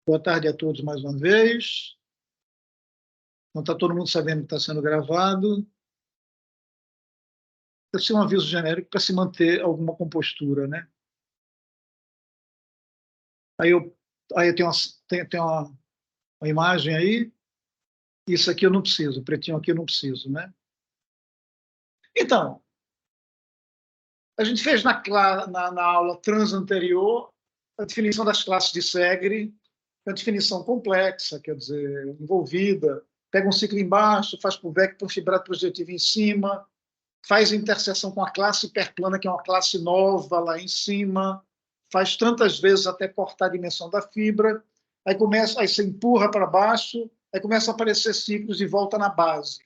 Boa tarde a todos mais uma vez. Não está todo mundo sabendo que está sendo gravado. Deve ser um aviso genérico para se manter alguma compostura, né? Aí eu tenho uma imagem aí. Isso aqui eu não preciso, o pretinho aqui eu não preciso, né? Então, a gente fez na aula anterior a definição das classes de Segre, a definição complexa, quer dizer, envolvida. Pega um ciclo embaixo, faz por vector, por fibrado projetivo em cima, faz interseção com a classe hiperplana, que é uma classe nova lá em cima, faz tantas vezes até cortar a dimensão da fibra, aí você empurra para baixo, aí começa a aparecer ciclos e volta na base.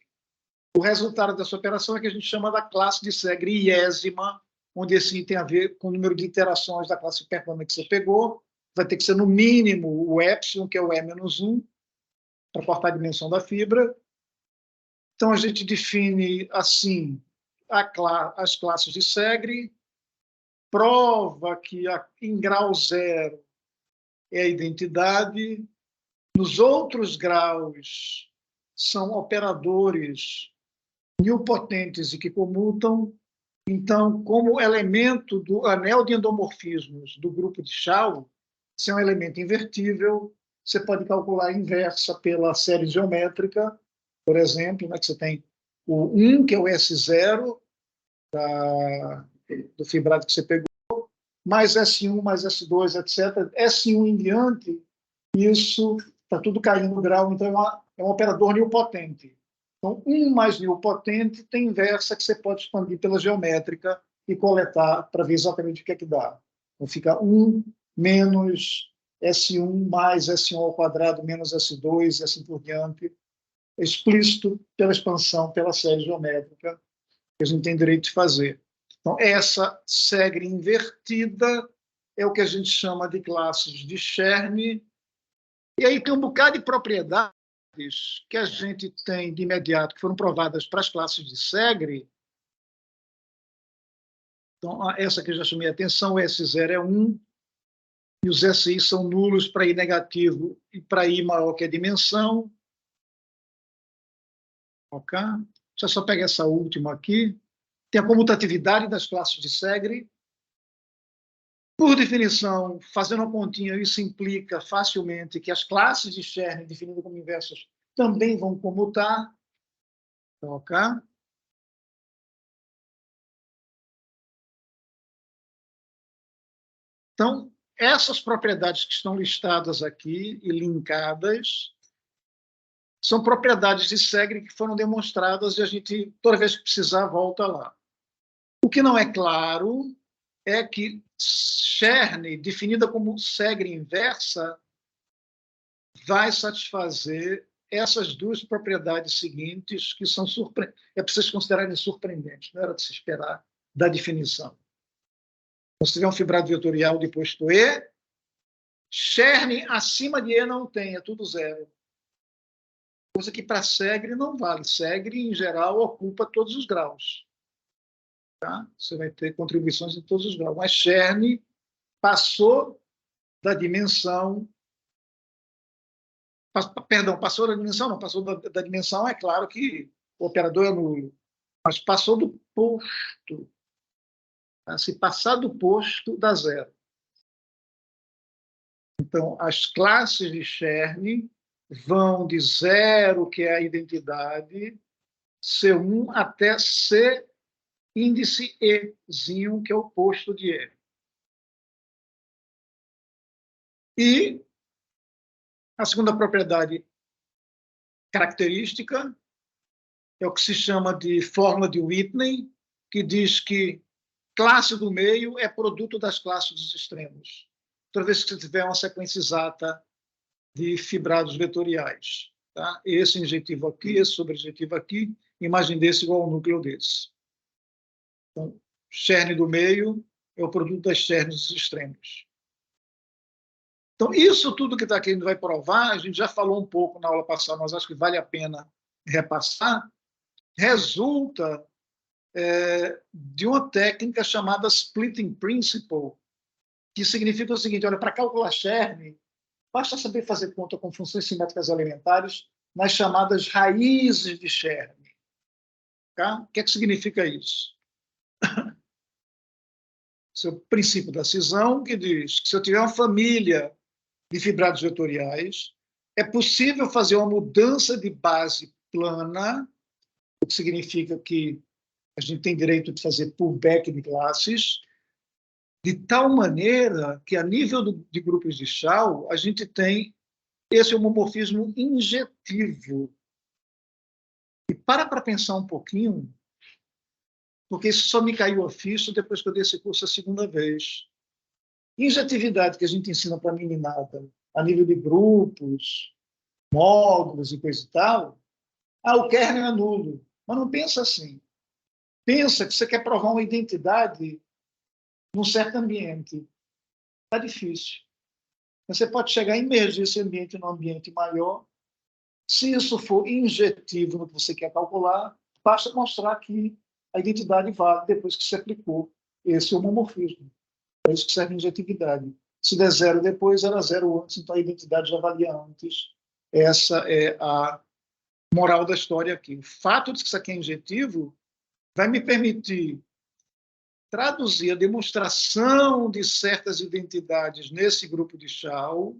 O resultado dessa operação é que a gente chama da classe de Segre iésima, onde esse tem a ver com o número de iterações da classe hiperplana que você pegou. Vai ter que ser no mínimo o epsilon, que é o E-1, para cortar a dimensão da fibra. Então, a gente define assim as classes de Segre, prova que em grau zero é a identidade, nos outros graus são operadores nilpotentes e que comutam. Então, como elemento do anel de endomorfismos do grupo de Chao, se é um elemento invertível, você pode calcular a inversa pela série geométrica, por exemplo, né, que você tem o 1, que é o S0, do fibrado que você pegou, mais S1, mais S2, etc. S1 em diante, isso está tudo caindo no grau, então é um operador nilpotente. Então, 1 mais nilpotente tem inversa que você pode expandir pela geométrica e coletar para ver exatamente o que é que dá. Então, fica 1 menos S1 mais S1 ao quadrado menos S2 e assim por diante, explícito pela expansão pela série geométrica, que a gente tem direito de fazer. Então, essa Segre invertida é o que a gente chama de classes de Chern. E aí tem um bocado de propriedades que a gente tem de imediato, que foram provadas para as classes de Segre. Então, essa que eu já chamei a atenção, o S0 é 1, e os SI são nulos para I negativo e para I maior que a dimensão. Ok? Deixa eu só pegar essa última aqui. Tem a comutatividade das classes de Segre. Por definição, fazendo uma continha, isso implica facilmente que as classes de Chern, definidas como inversas, também vão comutar. Ok? Então, essas propriedades que estão listadas aqui e linkadas são propriedades de Segre que foram demonstradas e a gente, toda vez que precisar, volta lá. O que não é claro é que Chern, definida como Segre inversa, vai satisfazer essas duas propriedades seguintes, que são é para vocês considerarem surpreendentes, não era de se esperar da definição. Então, se tiver um fibrado vetorial de posto E, Chern acima de E não tem, é tudo zero. Coisa que para Segre não vale. Segre, em geral, ocupa todos os graus. Tá? Você vai ter contribuições em todos os graus. Mas Chern passou da dimensão. Perdão, passou da dimensão? Não, passou da dimensão, é claro que o operador é nulo. Mas passou do posto. Tá? Se passar do posto, dá zero. Então, as classes de Chern vão de zero, que é a identidade, C1, até C índice Ezinho, que é o posto de E. E a segunda propriedade característica é o que se chama de fórmula de Whitney, que diz que classe do meio é produto das classes dos extremos. Toda vez que você tiver uma sequência exata de fibrados vetoriais. Tá? Esse injetivo aqui, esse sobrejetivo aqui, imagem desse igual ao núcleo desse. Então, Chern do meio é o produto das Cherns dos extremos. Então, isso tudo que está aqui a gente vai provar, a gente já falou um pouco na aula passada, mas acho que vale a pena repassar, resulta de uma técnica chamada splitting principle, que significa o seguinte: olha, para calcular Chern, Basta saber fazer conta com funções simétricas elementares nas chamadas raízes de Chern. Tá? O que é que significa isso? Esse é o princípio da cisão, que diz que se eu tiver uma família de fibrados vetoriais, é possível fazer uma mudança de base plana, o que significa que a gente tem direito de fazer pullback de classes, de tal maneira que, a nível de grupos de Shao, a gente tem esse homomorfismo injetivo. E para pensar um pouquinho, porque isso só me caiu a ficha depois que eu dei esse curso a segunda vez. Injetividade que a gente ensina para a meninada, a nível de grupos, módulos e coisa e tal, o kernel é nulo. Mas não pensa assim. Pensa que você quer provar uma identidade num certo ambiente. Está difícil. Você pode chegar a imergir esse ambiente num ambiente maior. Se isso for injetivo no que você quer calcular, basta mostrar que a identidade vale depois que se aplicou esse homomorfismo. É isso que serve a injetividade. Se der zero depois, era zero antes, então a identidade já valia antes. Essa é a moral da história aqui. O fato de que isso aqui é injetivo vai me permitir traduzir a demonstração de certas identidades nesse grupo de Shao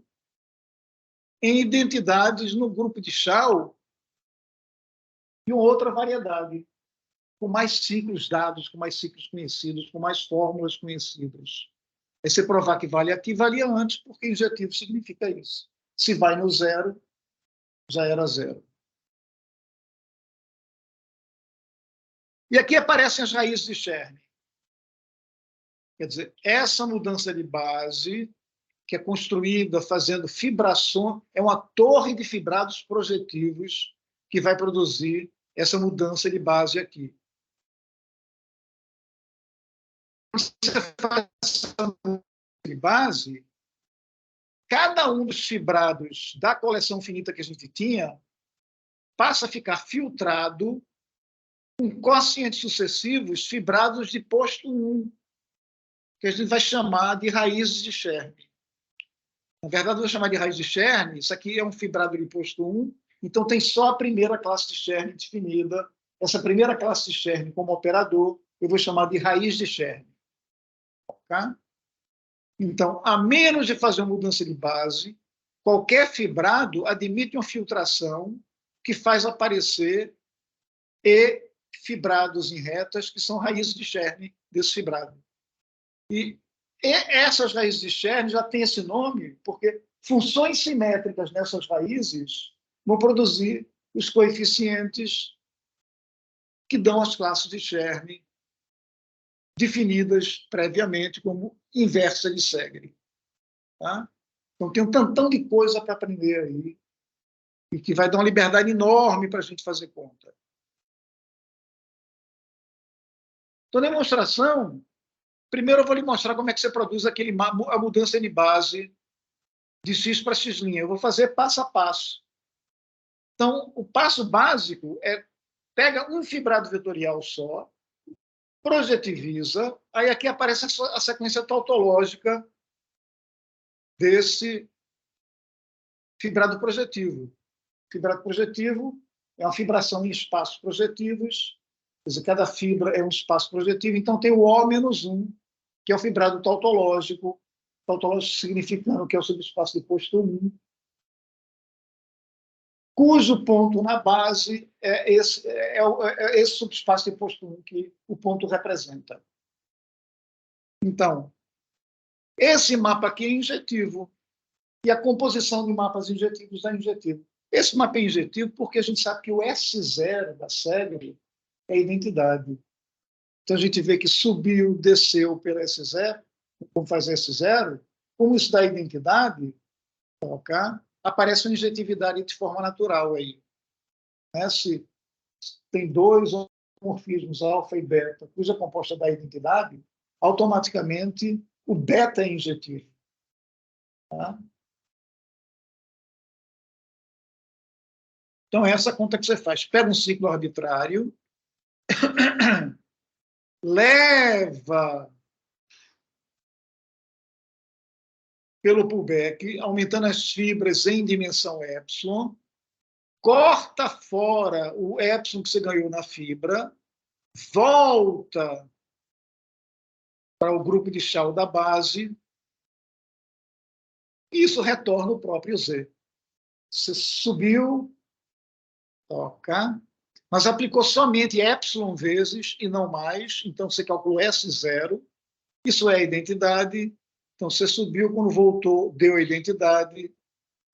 em identidades no grupo de Shao e uma outra variedade, com mais ciclos dados, com mais ciclos conhecidos, com mais fórmulas conhecidas. Aí você provar que vale aqui, valia antes, porque injetivo significa isso. Se vai no zero, já era zero. E aqui aparecem as raízes de Chern. Quer dizer, essa mudança de base, que é construída fazendo fibração, é uma torre de fibrados projetivos que vai produzir essa mudança de base aqui. Você faz essa mudança de base, cada um dos fibrados da coleção finita que a gente tinha passa a ficar filtrado com quocientes sucessivos fibrados de posto 1, que a gente vai chamar de raízes de Chern. Na verdade, eu vou chamar de raiz de Chern, isso aqui é um fibrado de posto 1, então tem só a primeira classe de Chern definida. Essa primeira classe de Chern como operador, eu vou chamar de raiz de Chern. Okay? Então, a menos de fazer uma mudança de base, qualquer fibrado admite uma filtração que faz aparecer fibrados em retas, que são raízes de Chern desse fibrado. E essas raízes de Chern já têm esse nome porque funções simétricas nessas raízes vão produzir os coeficientes que dão as classes de Chern definidas previamente como inversa de Segre. Tá? Então, tem um tantão de coisa para aprender aí e que vai dar uma liberdade enorme para a gente fazer conta. Então, demonstração, primeiro eu vou lhe mostrar como é que você produz a mudança de base de x para x'. Eu vou fazer passo a passo. Então, o passo básico é pega um fibrado vetorial só, projetiviza, aí aqui aparece a sequência tautológica desse fibrado projetivo. Fibrado projetivo é uma fibração em espaços projetivos, quer dizer, cada fibra é um espaço projetivo, então tem o O-1, que é o fibrado tautológico significando que é o subespaço de posto 1, cujo ponto na base é esse subespaço de posto 1 que o ponto representa. Então, esse mapa aqui é injetivo, e a composição de mapas injetivos é injetivo. Esse mapa é injetivo porque a gente sabe que o S0 da Segre é identidade. Então, a gente vê que subiu, desceu pelo S0, como faz S0, como isso dá identidade, colocar, aparece uma injetividade de forma natural aí. Né? Se tem dois homomorfismos, alfa e beta, cuja composta dá identidade, automaticamente o beta é injetivo. Tá? Então, essa conta que você faz. Pega um ciclo arbitrário, leva pelo pullback, aumentando as fibras em dimensão epsilon, corta fora o epsilon que você ganhou na fibra, volta para o grupo de Shao da base, e isso retorna o próprio Z. Você subiu, toca, mas aplicou somente epsilon vezes e não mais, então você calculou S0, isso é a identidade, então você subiu, quando voltou, deu a identidade,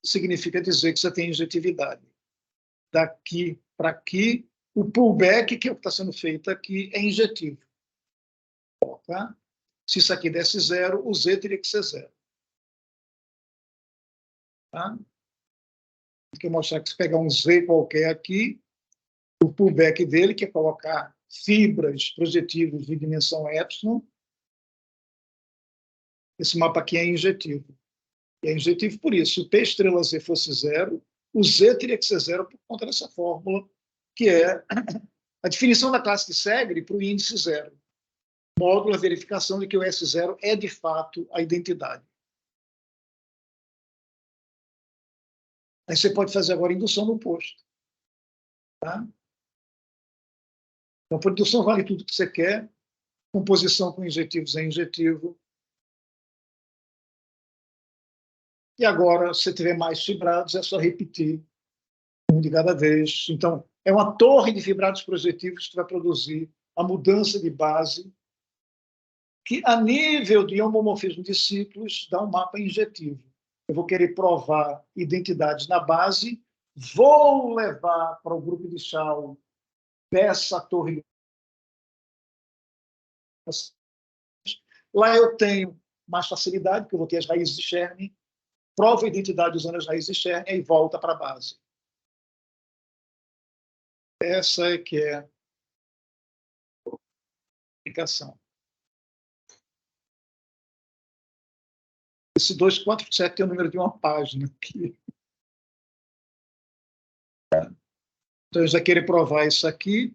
significa dizer que você tem injetividade. Daqui para aqui, o pullback, que é o que está sendo feito aqui, é injetivo. Tá? Se isso aqui desse zero, o Z teria que ser zero. Tá? Vou mostrar que se pegar um Z qualquer aqui, o pullback dele, que é colocar fibras projetivas de dimensão epsilon, esse mapa aqui é injetivo. E é injetivo por isso. Se o P estrela Z fosse zero, o Z teria que ser zero por conta dessa fórmula, que é a definição da classe de Segre para o índice zero. Módulo a verificação de que o S0 é, de fato, a identidade. Aí você pode fazer agora indução no posto. Tá? Então, por indução vale tudo que você quer. Composição com injetivos é injetivo. E agora, se tiver mais fibrados, é só repetir um de cada vez. Então, é uma torre de fibrados projetivos que vai produzir a mudança de base, que, a nível de homomorfismo de ciclos, dá um mapa injetivo. Eu vou querer provar identidades na base, vou levar para o grupo de Shao dessa torre. Lá eu tenho mais facilidade, porque eu vou ter as raízes de Chern, provo a identidade usando as raízes de Chern e volta para a base. Essa é que é a aplicação. Esse 247 tem o número de uma página aqui. Então, eu já quero provar isso aqui,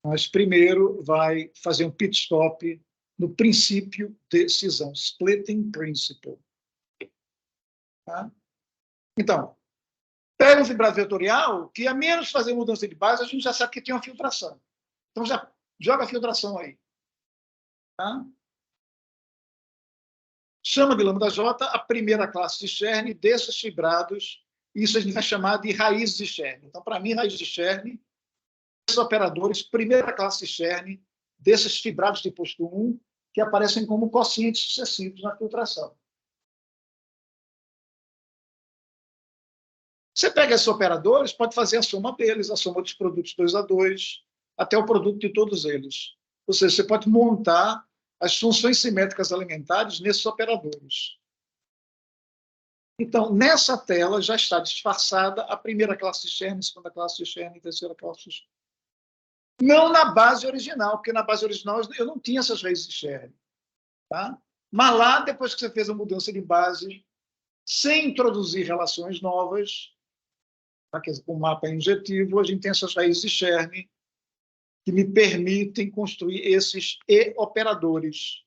mas primeiro vai fazer um pit stop no princípio de cisão, splitting principle. Tá? Então, pega um fibrado vetorial, que a menos fazer mudança de base, a gente já sabe que tem uma filtração. Então, já joga a filtração aí. Tá? Chama de lambda J a primeira classe de Chern desses fibrados, e isso a gente vai chamar de raízes de Chern. Então, para mim, raiz de Chern, esses operadores, primeira classe de Chern, desses fibrados de posto 1, que aparecem como quocientes sucessivos na filtração. Você pega esses operadores, pode fazer a soma deles, a soma dos produtos 2 a 2, até o produto de todos eles. Ou seja, você pode montar as funções simétricas elementares nesses operadores. Então, nessa tela já está disfarçada a primeira classe de Chern, a segunda classe de Chern, a terceira classe de Chern. Não na base original, porque na base original eu não tinha essas raízes de Chern. Tá? Mas lá, depois que você fez a mudança de base, sem introduzir relações novas, tá? O mapa é injetivo, a gente tem essas raízes de Chern que me permitem construir esses E-operadores,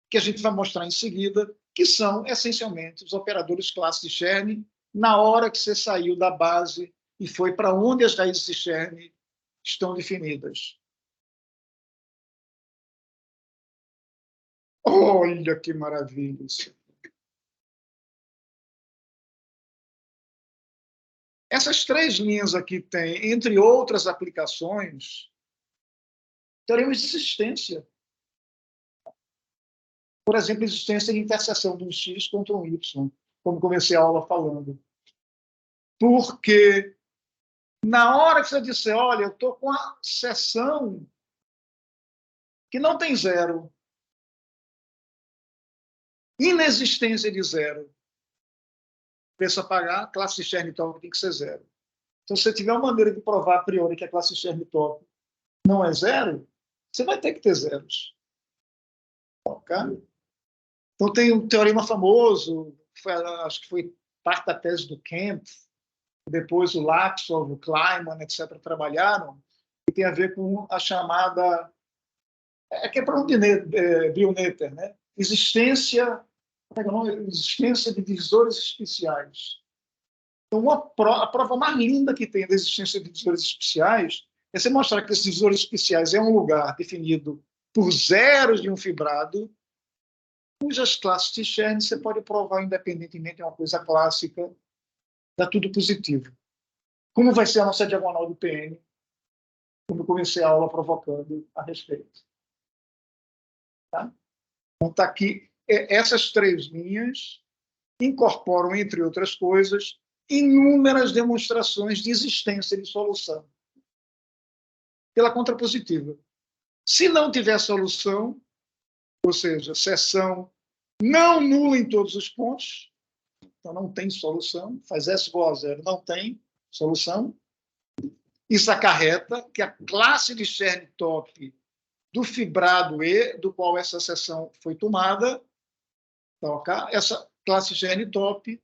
que a gente vai mostrar em seguida, que são, essencialmente, os operadores classe de Chern, na hora que você saiu da base e foi para onde as raízes de Chern estão definidas. Olha que maravilha isso. Essas três linhas aqui têm, entre outras aplicações, teremos existência. Por exemplo, existência de interseção de um X contra um Y, como comecei a aula falando. Porque na hora que você disser, olha, eu estou com a seção que não tem zero, inexistência de zero, preço a pagar, classe Chern-Top tem que ser zero. Então, se você tiver uma maneira de provar a priori que a classe Chern-Top não é zero, você vai ter que ter zeros. Ok? Então, tem um teorema famoso, acho que foi parte da tese do Kempf, depois o Laxov, o Kleiman, etc., trabalharam, que tem a ver com a chamada... que é para um Bionetter, né? Existência existência de divisores especiais. Então, a prova mais linda que tem da existência de divisores especiais é você mostrar que esses divisores especiais é um lugar definido por zeros de um fibrado, cujas classes de Chern você pode provar independentemente, é uma coisa clássica, dá tudo positivo. Como vai ser a nossa diagonal do PN, como eu comecei a aula provocando a respeito. Tá? Então, está aqui, essas três linhas incorporam, entre outras coisas, inúmeras demonstrações de existência de solução pela contrapositiva. Se não tiver solução, ou seja, seção não nula em todos os pontos, então não tem solução, faz S igual a zero, não tem solução. Isso acarreta que a classe de Chern top do fibrado E, do qual essa seção foi tomada, tá, essa classe Chern top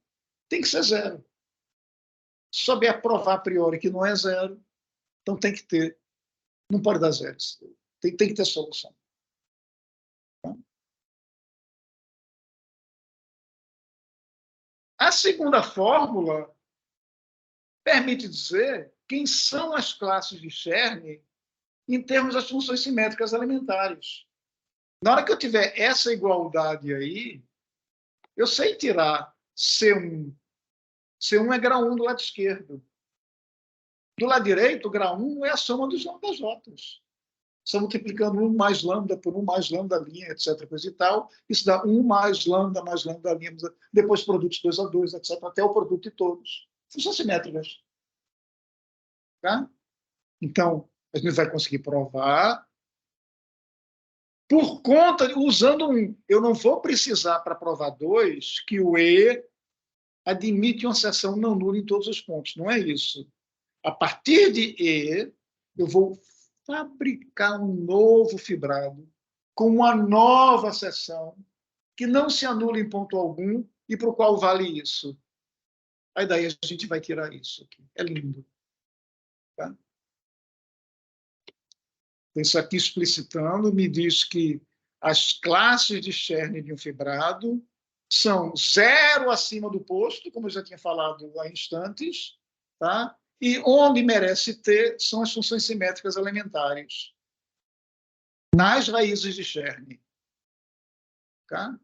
tem que ser zero. Se souber provar a priori que não é zero, então tem que ter, não pode dar zero, tem que ter solução. A segunda fórmula permite dizer quem são as classes de Chern em termos das funções simétricas elementares. Na hora que eu tiver essa igualdade aí, eu sei tirar C1. C1 é grau 1 do lado esquerdo. Do lado direito, o grau 1 é a soma dos lambdas J. Só multiplicando 1 mais lambda por 1 mais lambda linha, etc. Coisa e tal. Isso dá 1 mais lambda linha, depois produtos 2 a 2, etc. Até o produto de todos. Funções simétricas. Tá? Então, a gente vai conseguir provar por conta, usando um. Eu não vou precisar, para provar 2, que o E admite uma seção não nula em todos os pontos. Não é isso. A partir de E, eu vou fabricar um novo fibrado com uma nova seção que não se anula em ponto algum e para o qual vale isso. Aí daí a gente vai tirar isso aqui. É lindo. Tá? Isso aqui explicitando me diz que as classes de Chern de um fibrado são zero acima do posto, como eu já tinha falado há instantes, tá? E onde merece ter são as funções simétricas elementares, nas raízes de Chern. Tá?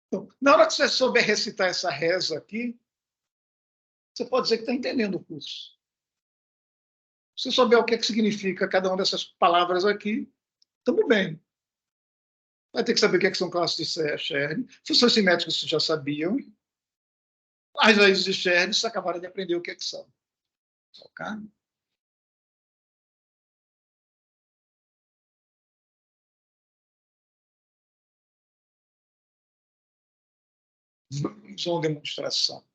Então, na hora que você souber recitar essa reza aqui, você pode dizer que está entendendo o curso. Se souber o que significa cada uma dessas palavras aqui, estamos bem. Vai ter que saber o que são classes de Chern. Funções simétricas vocês já sabiam. As raízes de Chern, vocês acabaram de aprender o que são. Okay? Vamos a uma demonstração.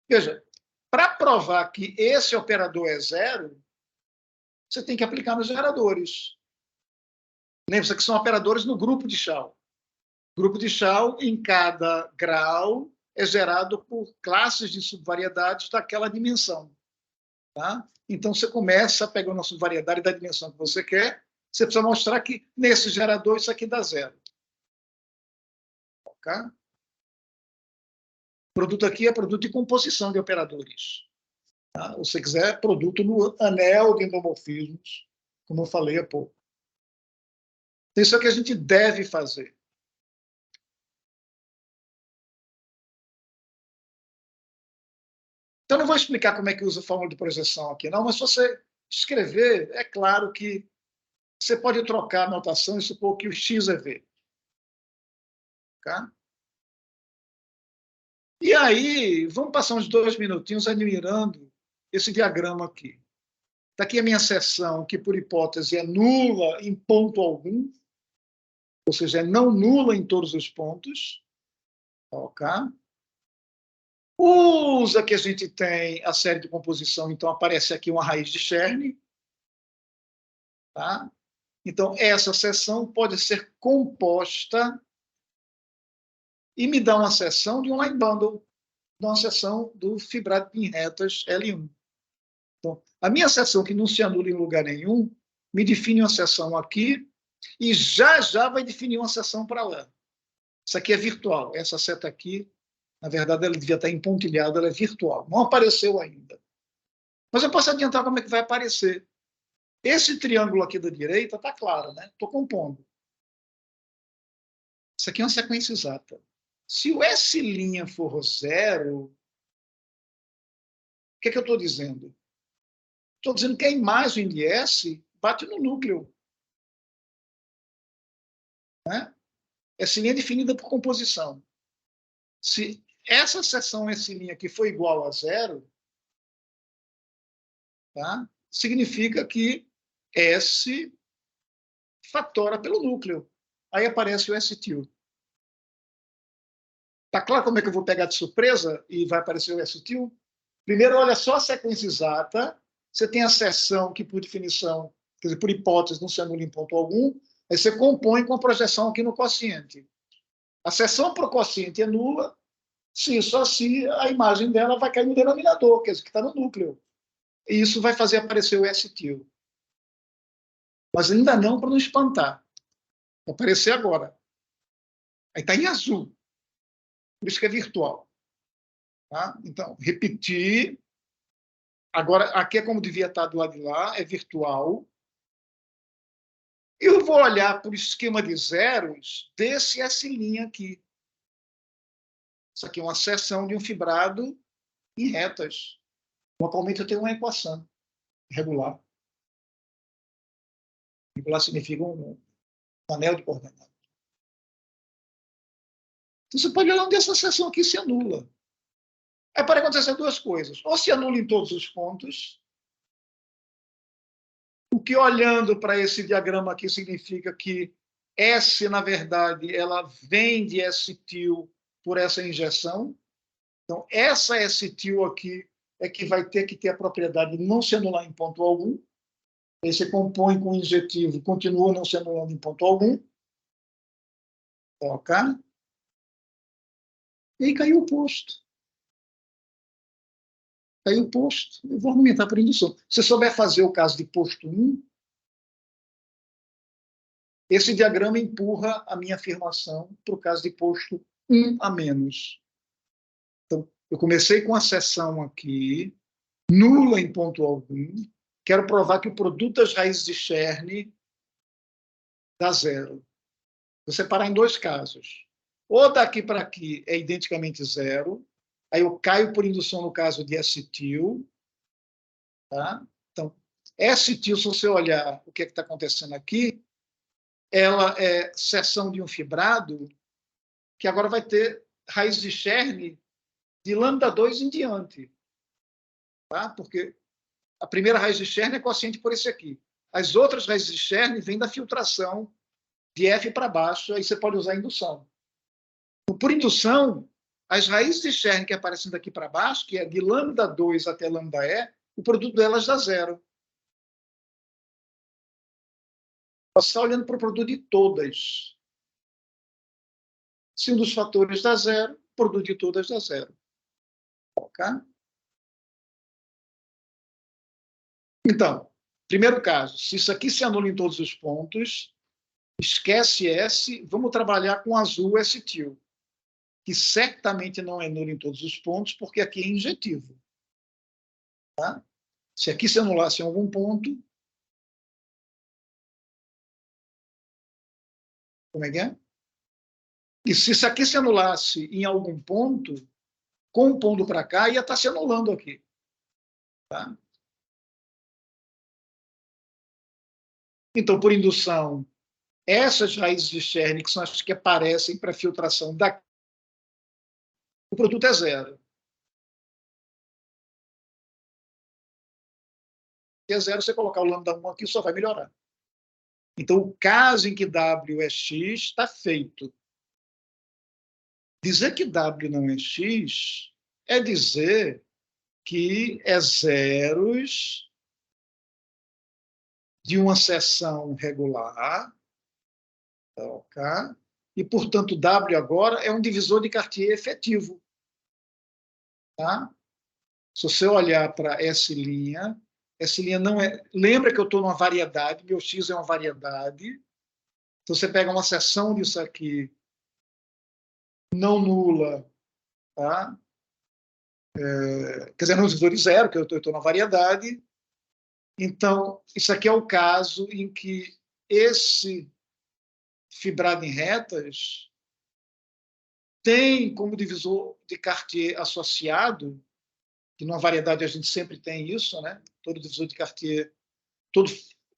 Veja, para provar que esse operador é zero, você tem que aplicar nos geradores. Lembra-se que são operadores no grupo de Chau. Grupo de Chau, em cada grau, é gerado por classes de subvariedades daquela dimensão. Tá? Então, você começa pegando a subvariedade da dimensão que você quer, você precisa mostrar que nesse gerador isso aqui dá zero. Okay? O produto aqui é produto de composição de operadores. Tá? Ou se quiser, produto no anel de endomorfismos, como eu falei há pouco. Isso é o que a gente deve fazer. Então, não vou explicar como é que usa a fórmula de projeção aqui, não, mas se você escrever, é claro que você pode trocar a notação e supor que o x é v. Tá? E aí, vamos passar uns 2 minutinhos admirando esse diagrama aqui. Está aqui a minha seção, que por hipótese é nula em ponto algum, ou seja, é não nula em todos os pontos. Ok? Usa que a gente tem a série de composição, então aparece aqui uma raiz de Chern. Tá? Então, essa seção pode ser composta e me dá uma seção de um line bundle, de uma seção do fibrado em retas L1. Então, a minha seção que não se anula em lugar nenhum, me define uma seção aqui e já vai definir uma seção para lá. Isso aqui é virtual. Essa seta aqui, na verdade, ela devia estar empontilhada, ela é virtual. Não apareceu ainda. Mas eu posso adiantar como é que vai aparecer. Esse triângulo aqui da direita está claro, né? Estou compondo. Isso aqui é uma sequência exata. Se o S' for 0, o que é que eu estou dizendo? Estou dizendo que a imagem de S bate no núcleo. Né? S' é definida por composição. Se essa seção S' aqui for igual a 0, tá? Significa que S fatora pelo núcleo. Aí aparece o S-til. Está claro como é que eu vou pegar de surpresa e vai aparecer o S-til? Primeiro, olha só a sequência exata. Você tem a seção que, por definição, quer dizer, por hipótese, não se anula em ponto algum. Aí você compõe com a projeção aqui no quociente. A seção para o quociente é nula, só se a imagem dela vai cair no denominador, quer dizer, que está no núcleo. E isso vai fazer aparecer o S-til. Mas ainda não para não espantar. Vai aparecer agora. Aí está em azul. Por isso que é virtual. Tá? Então, repetir. Agora, aqui é como devia estar do lado de lá, é virtual. Eu vou olhar para o esquema de zeros desse S' aqui. Isso aqui é uma seção de um fibrado em retas. Localmente eu tenho uma equação regular. Regular significa um anel de coordenadas. Então você pode olhar onde essa seção aqui se anula. Aí pode acontecer duas coisas. Ou se anula em todos os pontos, o que olhando para esse diagrama aqui significa que S, na verdade, ela vem de S-til por essa injeção. Então, essa S-til aqui é que vai ter que ter a propriedade de não se anular em ponto algum. Aí você compõe com injetivo, continua não se anulando em ponto algum. Ok? E aí caiu o posto. Caiu o posto. Eu vou argumentar por indução. Se você souber fazer o caso de posto 1, esse diagrama empurra a minha afirmação para o caso de posto 1 a menos. Então, eu comecei com a seção aqui, nula em ponto algum. Quero provar que o produto das raízes de Chern dá zero. Vou separar em dois casos. Ou daqui para aqui é identicamente zero, aí eu caio por indução no caso de S-til. Tá? Então, S-til, se você olhar o que está acontecendo aqui, ela é seção de um fibrado que agora vai ter raiz de Chern de lambda 2 em diante. Tá? Porque a primeira raiz de Chern é quociente por esse aqui. As outras raízes de Chern vêm da filtração de F para baixo, aí você pode usar indução. Então, por indução, as raízes de Chern que aparecem daqui para baixo, que é de lambda 2 até lambda E, o produto delas dá zero. Você está olhando para o produto de todas. Se um dos fatores dá zero, o produto de todas dá zero. Ok? Então, primeiro caso, se isso aqui se anula em todos os pontos, esquece S, vamos trabalhar com azul S-til, que certamente não é nulo em todos os pontos, porque aqui é injetivo. Tá? Se aqui se anulasse em algum ponto, como é que é? E se isso aqui se anulasse em algum ponto, compondo para cá, ia estar se anulando aqui. Tá? Então, por indução, essas raízes de Chern, que são as que aparecem para filtração daqui, o produto é zero. Se é zero, você colocar o lambda 1 aqui, só vai melhorar. Então, o caso em que W é X está feito. Dizer que W não é X é dizer que é zeros de uma seção regular, ok? E, portanto, W agora é um divisor de Cartier efetivo. Tá? Se você olhar para S', S' não é... Lembra que eu estou numa variedade, meu X é uma variedade. Então, você pega uma seção disso aqui, não nula, tá? Quer dizer, não divisor de zero, que eu estou na variedade. Então, isso aqui é o caso em que esse fibrado em retas tem como divisor de Cartier associado, que numa variedade a gente sempre tem isso, né? Todo divisor de Cartier, todo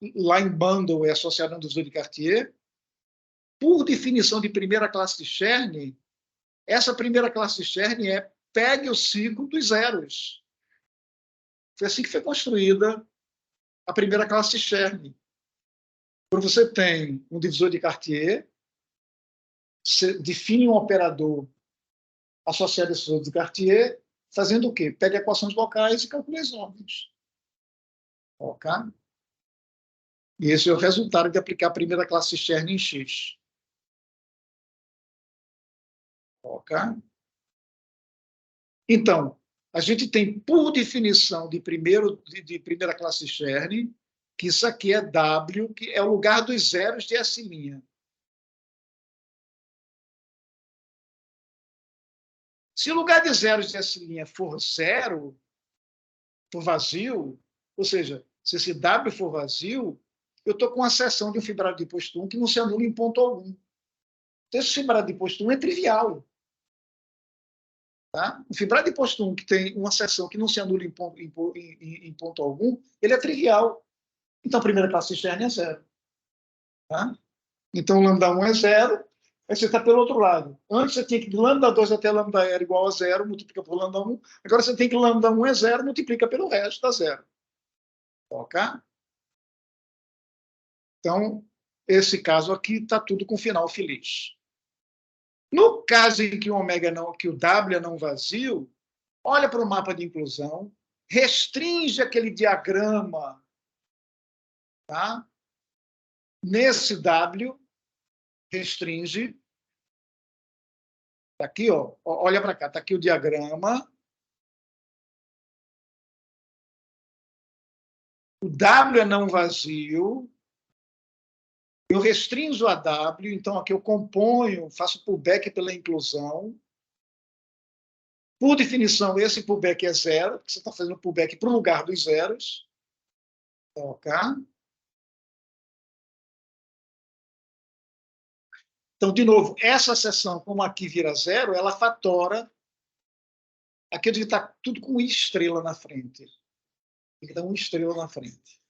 line bundle é associado a um divisor de Cartier. Por definição de primeira classe de Chern, essa primeira classe de Chern pegue o ciclo dos zeros. Foi assim que foi construída a primeira classe de Chern. Quando você tem um divisor de Cartier, você define um operador associado a esse divisor de Cartier, fazendo o quê? Pega equações locais e calcula as ordens. Ok? E esse é o resultado de aplicar a primeira classe Chern em X. Ok? Então, a gente tem, por definição de primeira classe Chern, que isso aqui é W, que é o lugar dos zeros de S'. Se o lugar de zeros de S' for zero, for vazio, ou seja, se esse W for vazio, eu estou com uma seção de um fibrado de posto 1 que não se anula em ponto algum. Então, esse fibrado de posto 1 é trivial. Tá? O fibrado de posto 1 que tem uma seção que não se anula em ponto algum, ele é trivial. Então, a primeira classe externa é zero. Tá? Então, lambda 1 é zero, aí você está pelo outro lado. Antes você tinha que lambda 2 até lambda era igual a zero, multiplica por lambda 1. Agora você tem que lambda 1 é zero, multiplica pelo resto, dá zero. Ok? Então, esse caso aqui está tudo com final feliz. No caso em que o ômega não, que o W é não vazio, olha para o mapa de inclusão, restringe aquele diagrama, tá? Nesse W, restringe. Está aqui, ó, olha para cá, está aqui o diagrama. O W é não vazio. Eu restringo a W, então aqui eu componho, faço pullback pela inclusão. Por definição, esse pullback é zero, porque você está fazendo pullback para o lugar dos zeros. Ok? Então, de novo, essa seção, como aqui vira zero, ela fatora. Aqui está tudo com I estrela na frente. Tem que dar uma estrela na frente.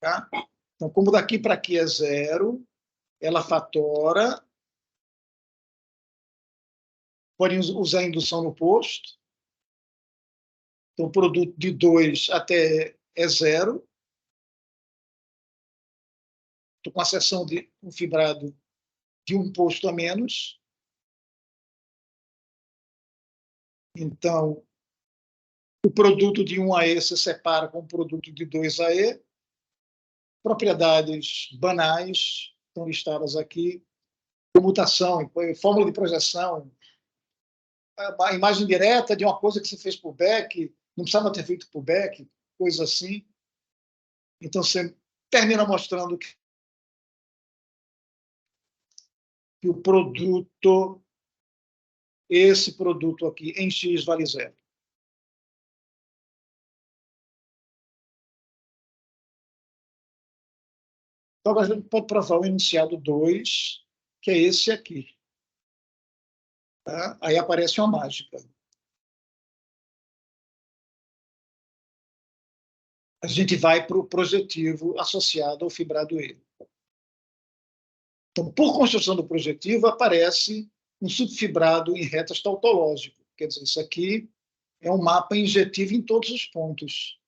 Tá? Então, como daqui para aqui é zero, ela fatora. Podem usar a indução no posto. Então, o produto de 2 até é zero. Estou com a seção de um fibrado de um posto a menos. Então, o produto de 1AE se separa com o produto de 2AE. Propriedades banais estão listadas aqui. Comutação, fórmula de projeção, a imagem direta de uma coisa que você fez por back, não precisava ter feito por back, coisa assim. Então, você termina mostrando que o produto, esse produto aqui, em X vale zero. Então, a gente pode provar o enunciado 2, que é esse aqui. Tá? Aí aparece uma mágica. A gente vai para o projetivo associado ao fibrado E. Então, por construção do projetivo, aparece um subfibrado em retas tautológico. Quer dizer, isso aqui é um mapa injetivo em todos os pontos.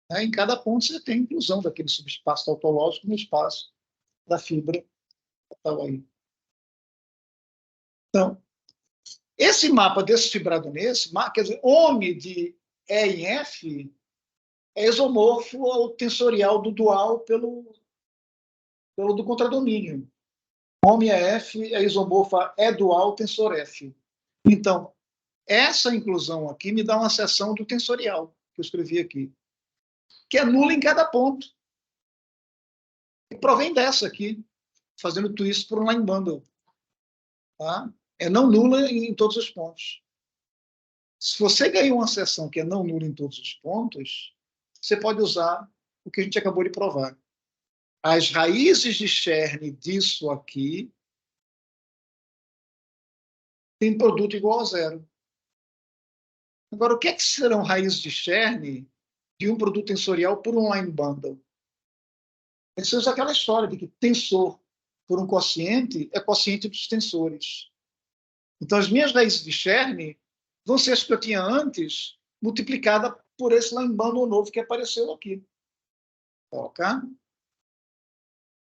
Em cada ponto você tem inclusão daquele subespaço tautológico no espaço da fibra. Então, esse mapa desse fibrado nesse, quer dizer, OME de E em F é isomorfo ao tensorial do dual pelo do contradomínio. OME F é isomorfo a E dual tensor F. Então, essa inclusão aqui me dá uma seção do tensorial. que eu escrevi aqui, que é nula em cada ponto. E provém dessa aqui, fazendo twist por um line bundle. Tá? É não nula em todos os pontos. Se você ganhou uma seção que é não nula em todos os pontos, você pode usar o que a gente acabou de provar. As raízes de Chern disso aqui tem produto igual a zero. Agora, o que é que serão raízes de Chern de um produto tensorial por um line bundle? Isso é aquela história de que tensor por um quociente é quociente dos tensores. Então, as minhas raízes de Chern vão ser as que eu tinha antes, multiplicada por esse line bundle novo que apareceu aqui. Ok?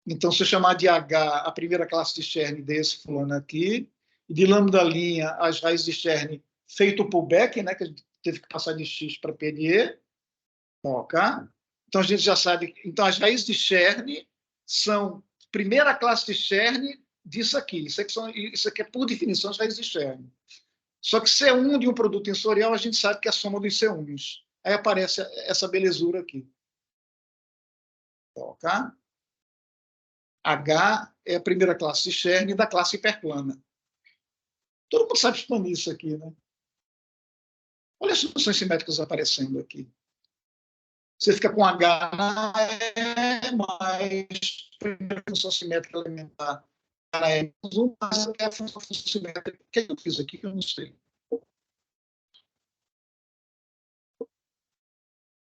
Então, se eu chamar de H a primeira classe de Chern desse fulano aqui, e de lambda linha as raízes de Chern feito por Beck, né, que a gente teve que passar de X para P de E, ok? Então, a gente já sabe. Então, as raízes de Chern são primeira classe de Chern disso aqui. Isso aqui é, por definição, as raízes de Chern. Só que C1 de um produto tensorial, a gente sabe que é a soma dos C1s. Aí aparece essa belezura aqui. Ok? H é a primeira classe de Chern da classe hiperplana. Todo mundo sabe expandir isso aqui, né? Olha as funções simétricas aparecendo aqui. Você fica com H mais primeira função simétrica elementar para E-1, mas é a função simétrica. O que eu fiz aqui que eu não sei?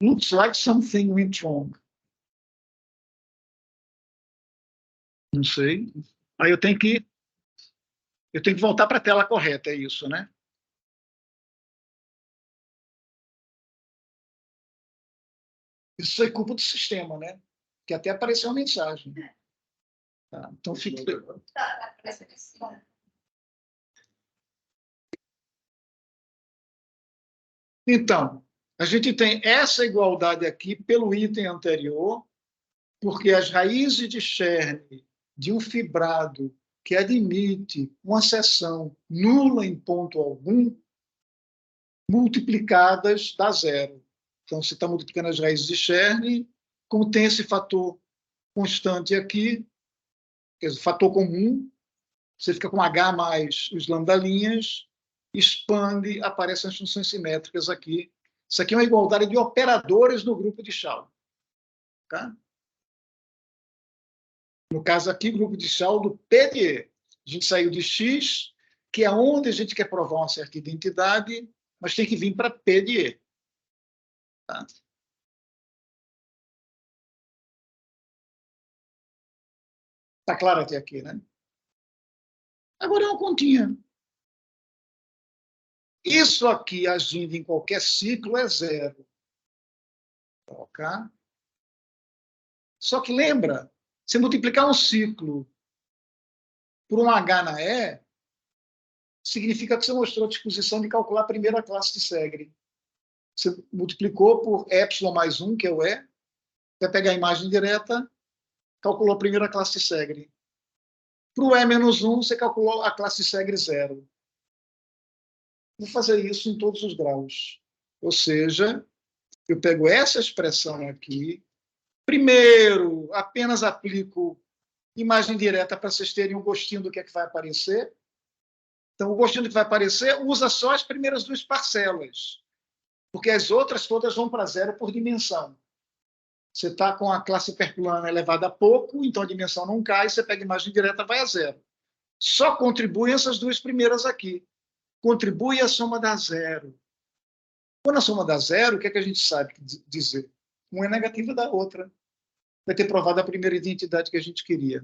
Looks like something went wrong. Não sei. Aí eu tenho que voltar para a tela correta, é isso, né? Isso é culpa do sistema, né? Que até apareceu uma mensagem. Tá, então fica. Então, a gente tem essa igualdade aqui pelo item anterior, porque as raízes de Chern de um fibrado que admite uma seção nula em ponto algum, multiplicadas dá zero. Então, você está multiplicando as raízes de Chern, como tem esse fator constante aqui, quer dizer, fator comum, você fica com H mais os lambda-linhas, expande, aparecem as funções simétricas aqui. Isso aqui é uma igualdade de operadores no grupo de Chau. Tá? No caso aqui, grupo de Chau do P de E. A gente saiu de X, que é onde a gente quer provar uma certa identidade, mas tem que vir para P de E. Tá? Está claro até aqui, né? Agora é uma continha. Isso aqui, agindo em qualquer ciclo, é zero. Ok? Só que lembra, se multiplicar um ciclo por um H na E, significa que você mostrou a disposição de calcular a primeira classe de Segre. Você multiplicou por epsilon mais 1, que é o E, vai pegar a imagem direta, calculou a primeira classe de Segre. Para o E menos 1, você calculou a classe de Segre zero. Vou fazer isso em todos os graus. Ou seja, eu pego essa expressão aqui, primeiro, apenas aplico imagem direta para vocês terem um gostinho do que é que vai aparecer. Então, o gostinho do que vai aparecer usa só as primeiras duas parcelas, porque as outras todas vão para zero por dimensão. Você está com a classe hiperplana elevada a pouco, então a dimensão não cai, você pega a imagem direta, vai a zero. Só contribuem essas duas primeiras aqui. Contribui a soma da zero. Quando a soma dá zero, o que é que a gente sabe dizer? Uma é negativa da outra. Vai ter provado a primeira identidade que a gente queria.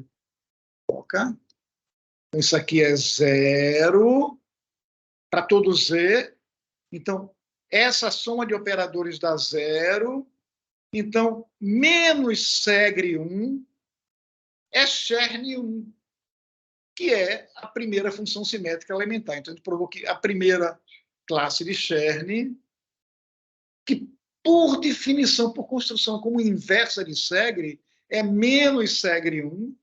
Ok? Então, isso aqui é zero para todo Z. Então, essa soma de operadores dá zero. Então, menos Segre 1 é Chern 1, que é a primeira função simétrica elementar. Então, a gente provou que a primeira classe de Chern, que por definição, por construção, como inversa de Segre, é menos Segre 1,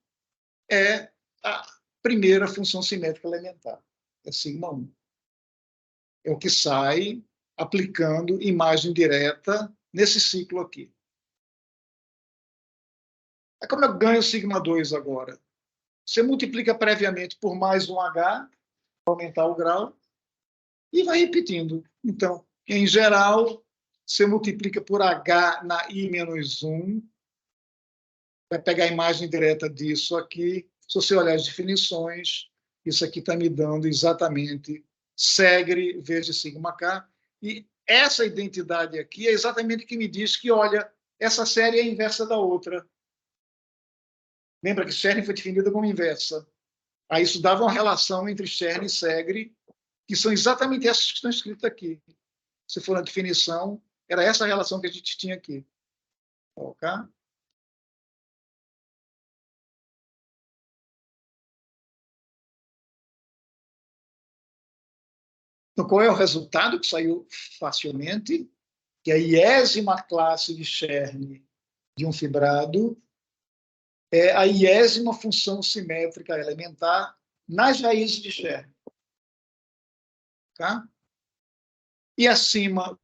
é a primeira função simétrica elementar. É sigma 1. É o que sai aplicando imagem direta nesse ciclo aqui. É como eu ganho sigma2 agora. Você multiplica previamente por mais um H, para aumentar o grau, e vai repetindo. Então, em geral, você multiplica por H na I-1, vai pegar a imagem direta disso aqui. Se você olhar as definições, isso aqui está me dando exatamente segre vezes sigma k. E essa identidade aqui é exatamente o que me diz que, olha, essa série é a inversa da outra. Lembra que Chern foi definida como inversa. Aí isso dava uma relação entre Chern e segre, que são exatamente essas que estão escritas aqui. Se for a definição, era essa a relação que a gente tinha aqui. Ok? Então, qual é o resultado que saiu facilmente? Que a iésima classe de Chern de um fibrado é a iésima função simétrica elementar nas raízes de Chern. Tá? E acima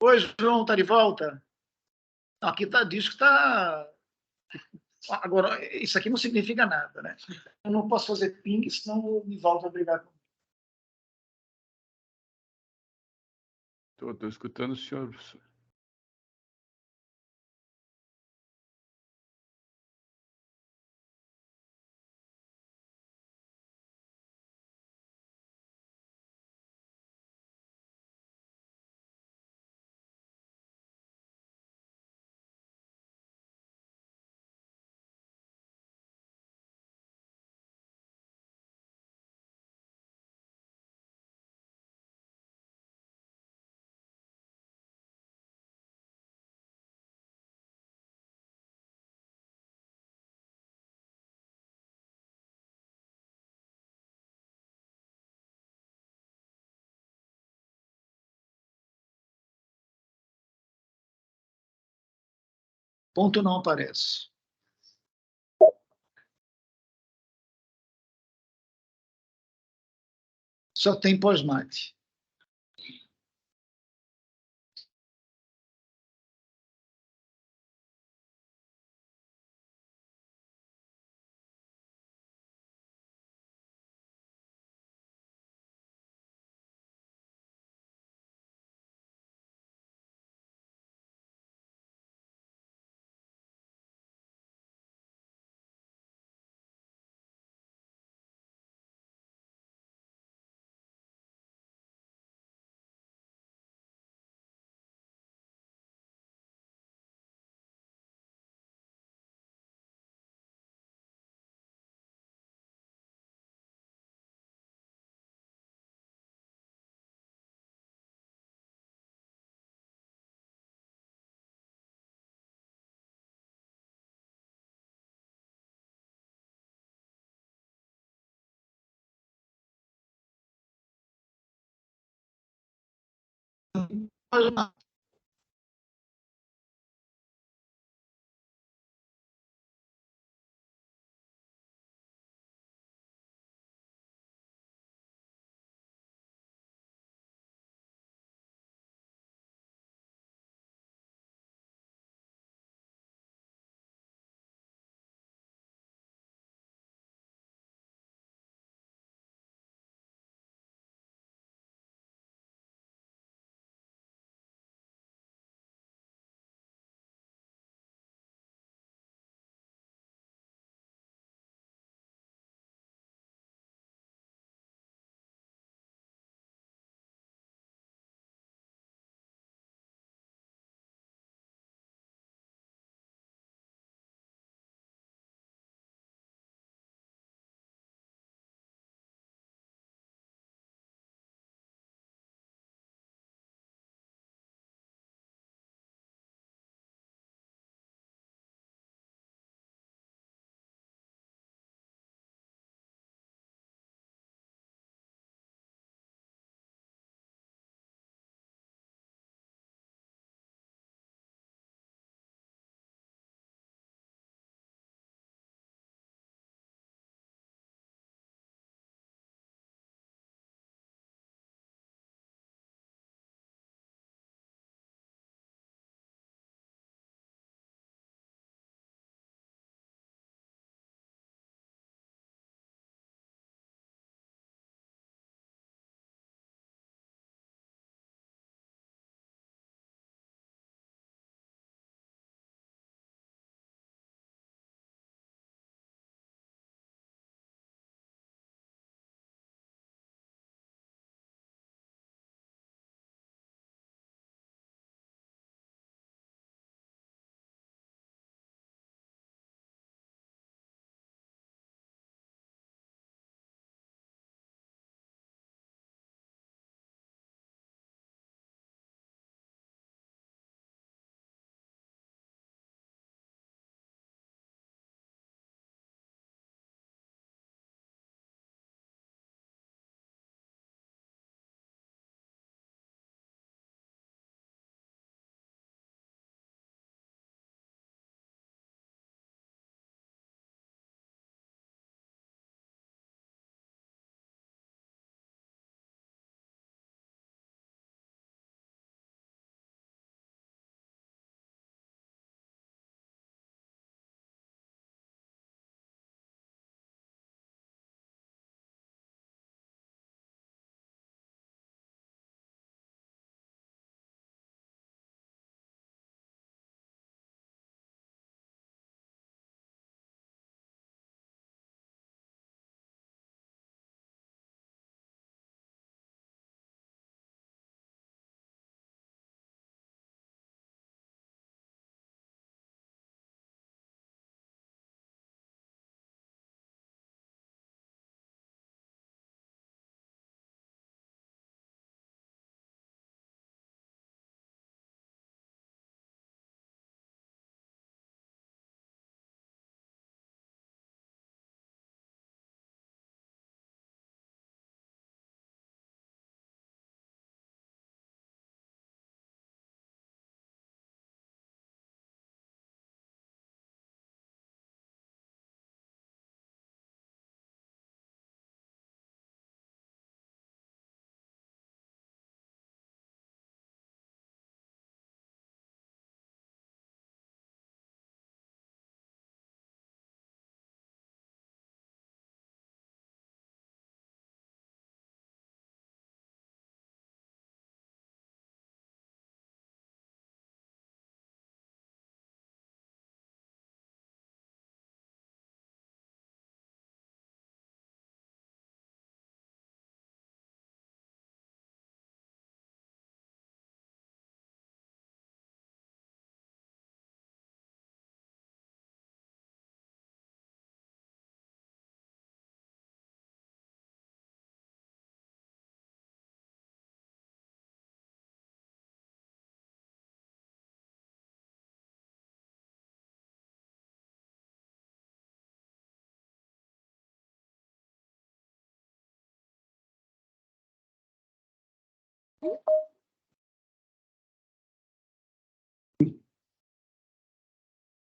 Oi, João, tá de volta? Aqui tá, diz que está. Agora, isso aqui não significa nada, né? Eu não posso fazer ping, senão me volta a brigar comigo. Estou escutando o senhor, professor. Ponto não aparece. Só tem pós-mate. Pós-mate.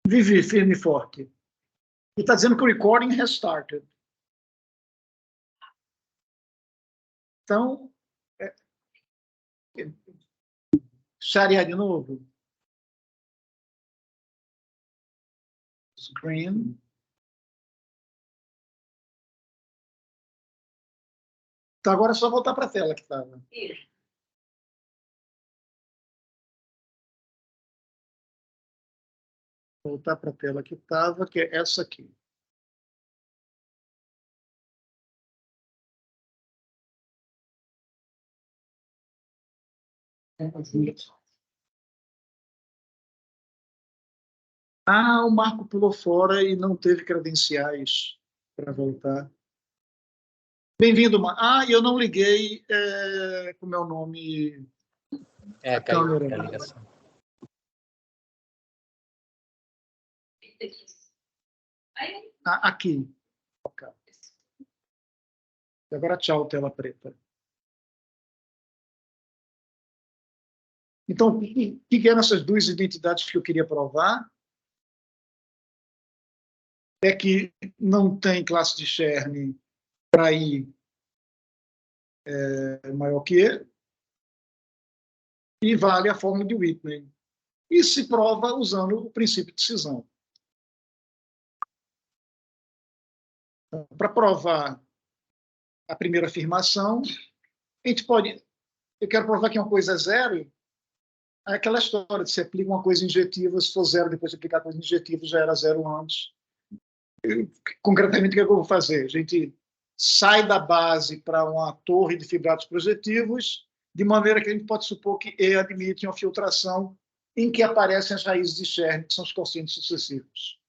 Vivi, firme e forte. E está dizendo que o recording has started. Então, sharear de novo. Screen. Então, agora é só voltar para a tela que estava. Voltar para a tela que estava, que é essa aqui. Ah, o Marco pulou fora e não teve credenciais para voltar. Bem-vindo, Marco. Ah, eu não liguei com o meu nome. A Caiu câmera. a ligação. Aqui. Okay. Agora, tchau, tela preta. Então, o que eram essas duas identidades que eu queria provar? É que não tem classe de Chern para I maior que E, e vale a fórmula de Whitney. E se prova usando o princípio de cisão. Então, para provar a primeira afirmação, a gente pode... Eu quero provar que uma coisa é zero, é aquela história de se aplica uma coisa injetiva, se for zero, depois de aplicar a coisa injetiva, já era zero antes. Concretamente, o que eu vou fazer? A gente sai da base para uma torre de fibrados projetivos, de maneira que a gente pode supor que E admite uma filtração em que aparecem as raízes de Chern, que são os quocientes sucessivos.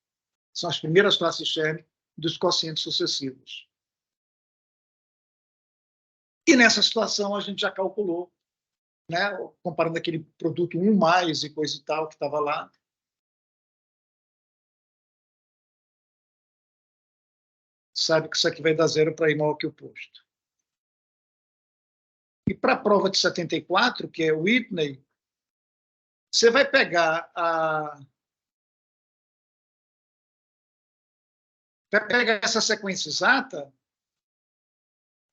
São as primeiras classes Chern dos quocientes sucessivos. E nessa situação a gente já calculou, né, comparando aquele produto 1 mais e coisa e tal que estava lá, sabe que isso aqui vai dar zero para I maior que o oposto. E para a prova de 74, que é o Whitney, você vai pegar essa sequência exata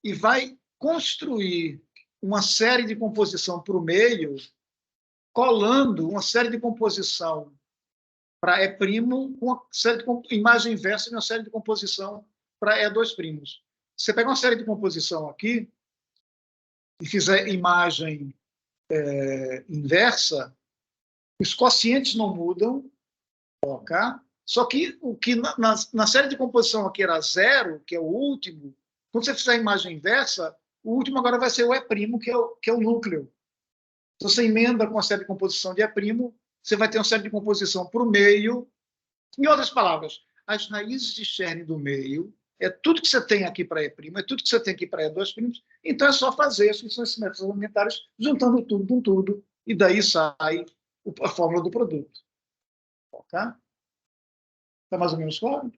e vai construir uma série de composição para o meio, colando uma série de composição para E', com uma série de imagem inversa e uma série de composição para E2'. Você pega uma série de composição aqui e fizer imagem inversa, os quocientes não mudam, ok? Só que o que na série de composição aqui era zero, que é o último, quando você fizer a imagem inversa, o último agora vai ser o E', que é o núcleo. Então, você emenda com a série de composição de E', você vai ter uma série de composição para o meio. Em outras palavras, as raízes de Chern do meio é tudo que você tem aqui para E', é tudo que você tem aqui para E2', então é só fazer as funções simétricas elementares, juntando tudo com tudo, e daí sai a fórmula do produto. Ok? Está mais ou menos claro?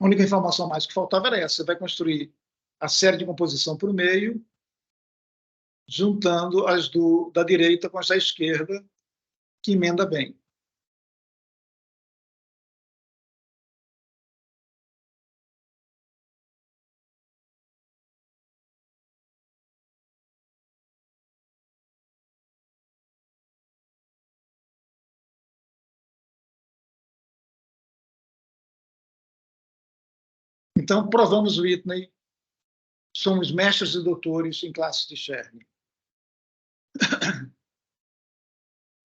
A única informação mais que faltava era essa. Você vai construir a série de composição por meio, juntando as da direita com as da esquerda, que emenda bem. Então, provamos o Whitney, somos mestres e doutores em classes de Chern.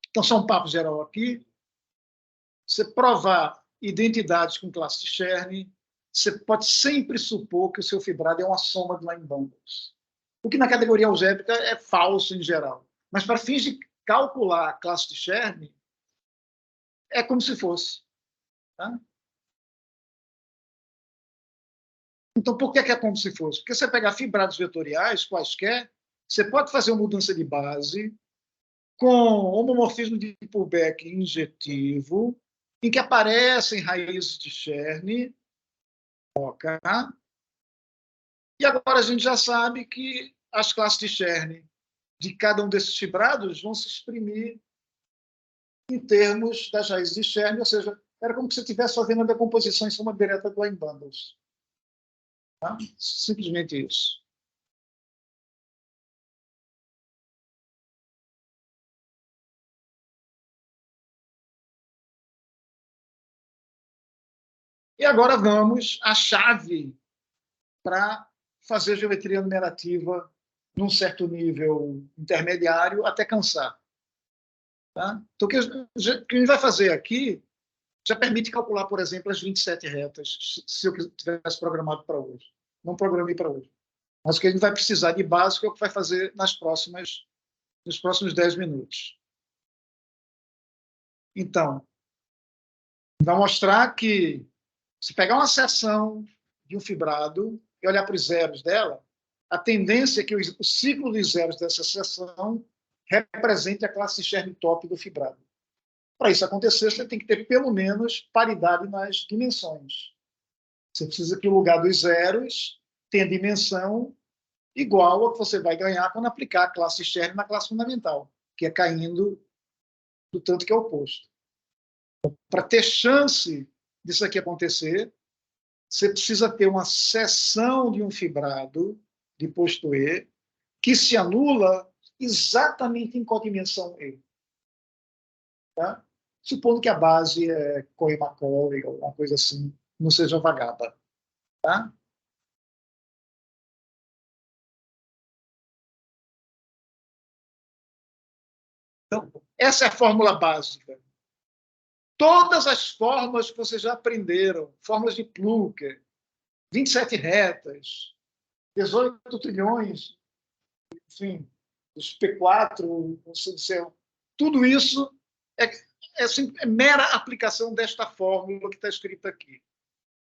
Então, só um papo geral aqui. Você provar identidades com classe de Chern, você pode sempre supor que o seu fibrado é uma soma de line bundles. O que na categoria algébrica é falso em geral. Mas para fins de calcular a classe de Chern, é como se fosse. Tá? Então, por que é como se fosse? Porque você pegar fibrados vetoriais, quaisquer, você pode fazer uma mudança de base com homomorfismo de Pullback injetivo, em que aparecem raízes de Chern, ok? E agora a gente já sabe que as classes de Chern de cada um desses fibrados vão se exprimir em termos das raízes de Chern, ou seja, era como se você estivesse fazendo a decomposição em soma direta do Line-Bundles. Tá? Simplesmente isso. E agora vamos à chave para fazer geometria numerativa num certo nível intermediário até cansar. Tá? Então, o que a gente vai fazer aqui já permite calcular, por exemplo, as 27 retas, se eu tivesse programado para hoje. Não programei para hoje. Mas o que a gente vai precisar de básico é o que vai fazer nos próximos 10 minutos. Então, vai mostrar que, se pegar uma seção de um fibrado e olhar para os zeros dela, a tendência é que o ciclo dos zeros dessa seção represente a classe Chern top do fibrado. Para isso acontecer, você tem que ter pelo menos paridade nas dimensões. Você precisa que o lugar dos zeros tenha dimensão igual ao que você vai ganhar quando aplicar a classe Chern na classe fundamental, que é caindo do tanto que é oposto. Para ter chance disso aqui acontecer, você precisa ter uma seção de um fibrado de posto E que se anula exatamente em codimensão E. Tá? Supondo que a base é Cohen-Macaulay ou alguma coisa assim, não seja vagada. Tá? Então, essa é a fórmula básica. Todas as fórmulas que vocês já aprenderam, fórmulas de Plücker, 27 retas, 18 trilhões, enfim, os P4, tudo isso é mera aplicação desta fórmula que está escrita aqui.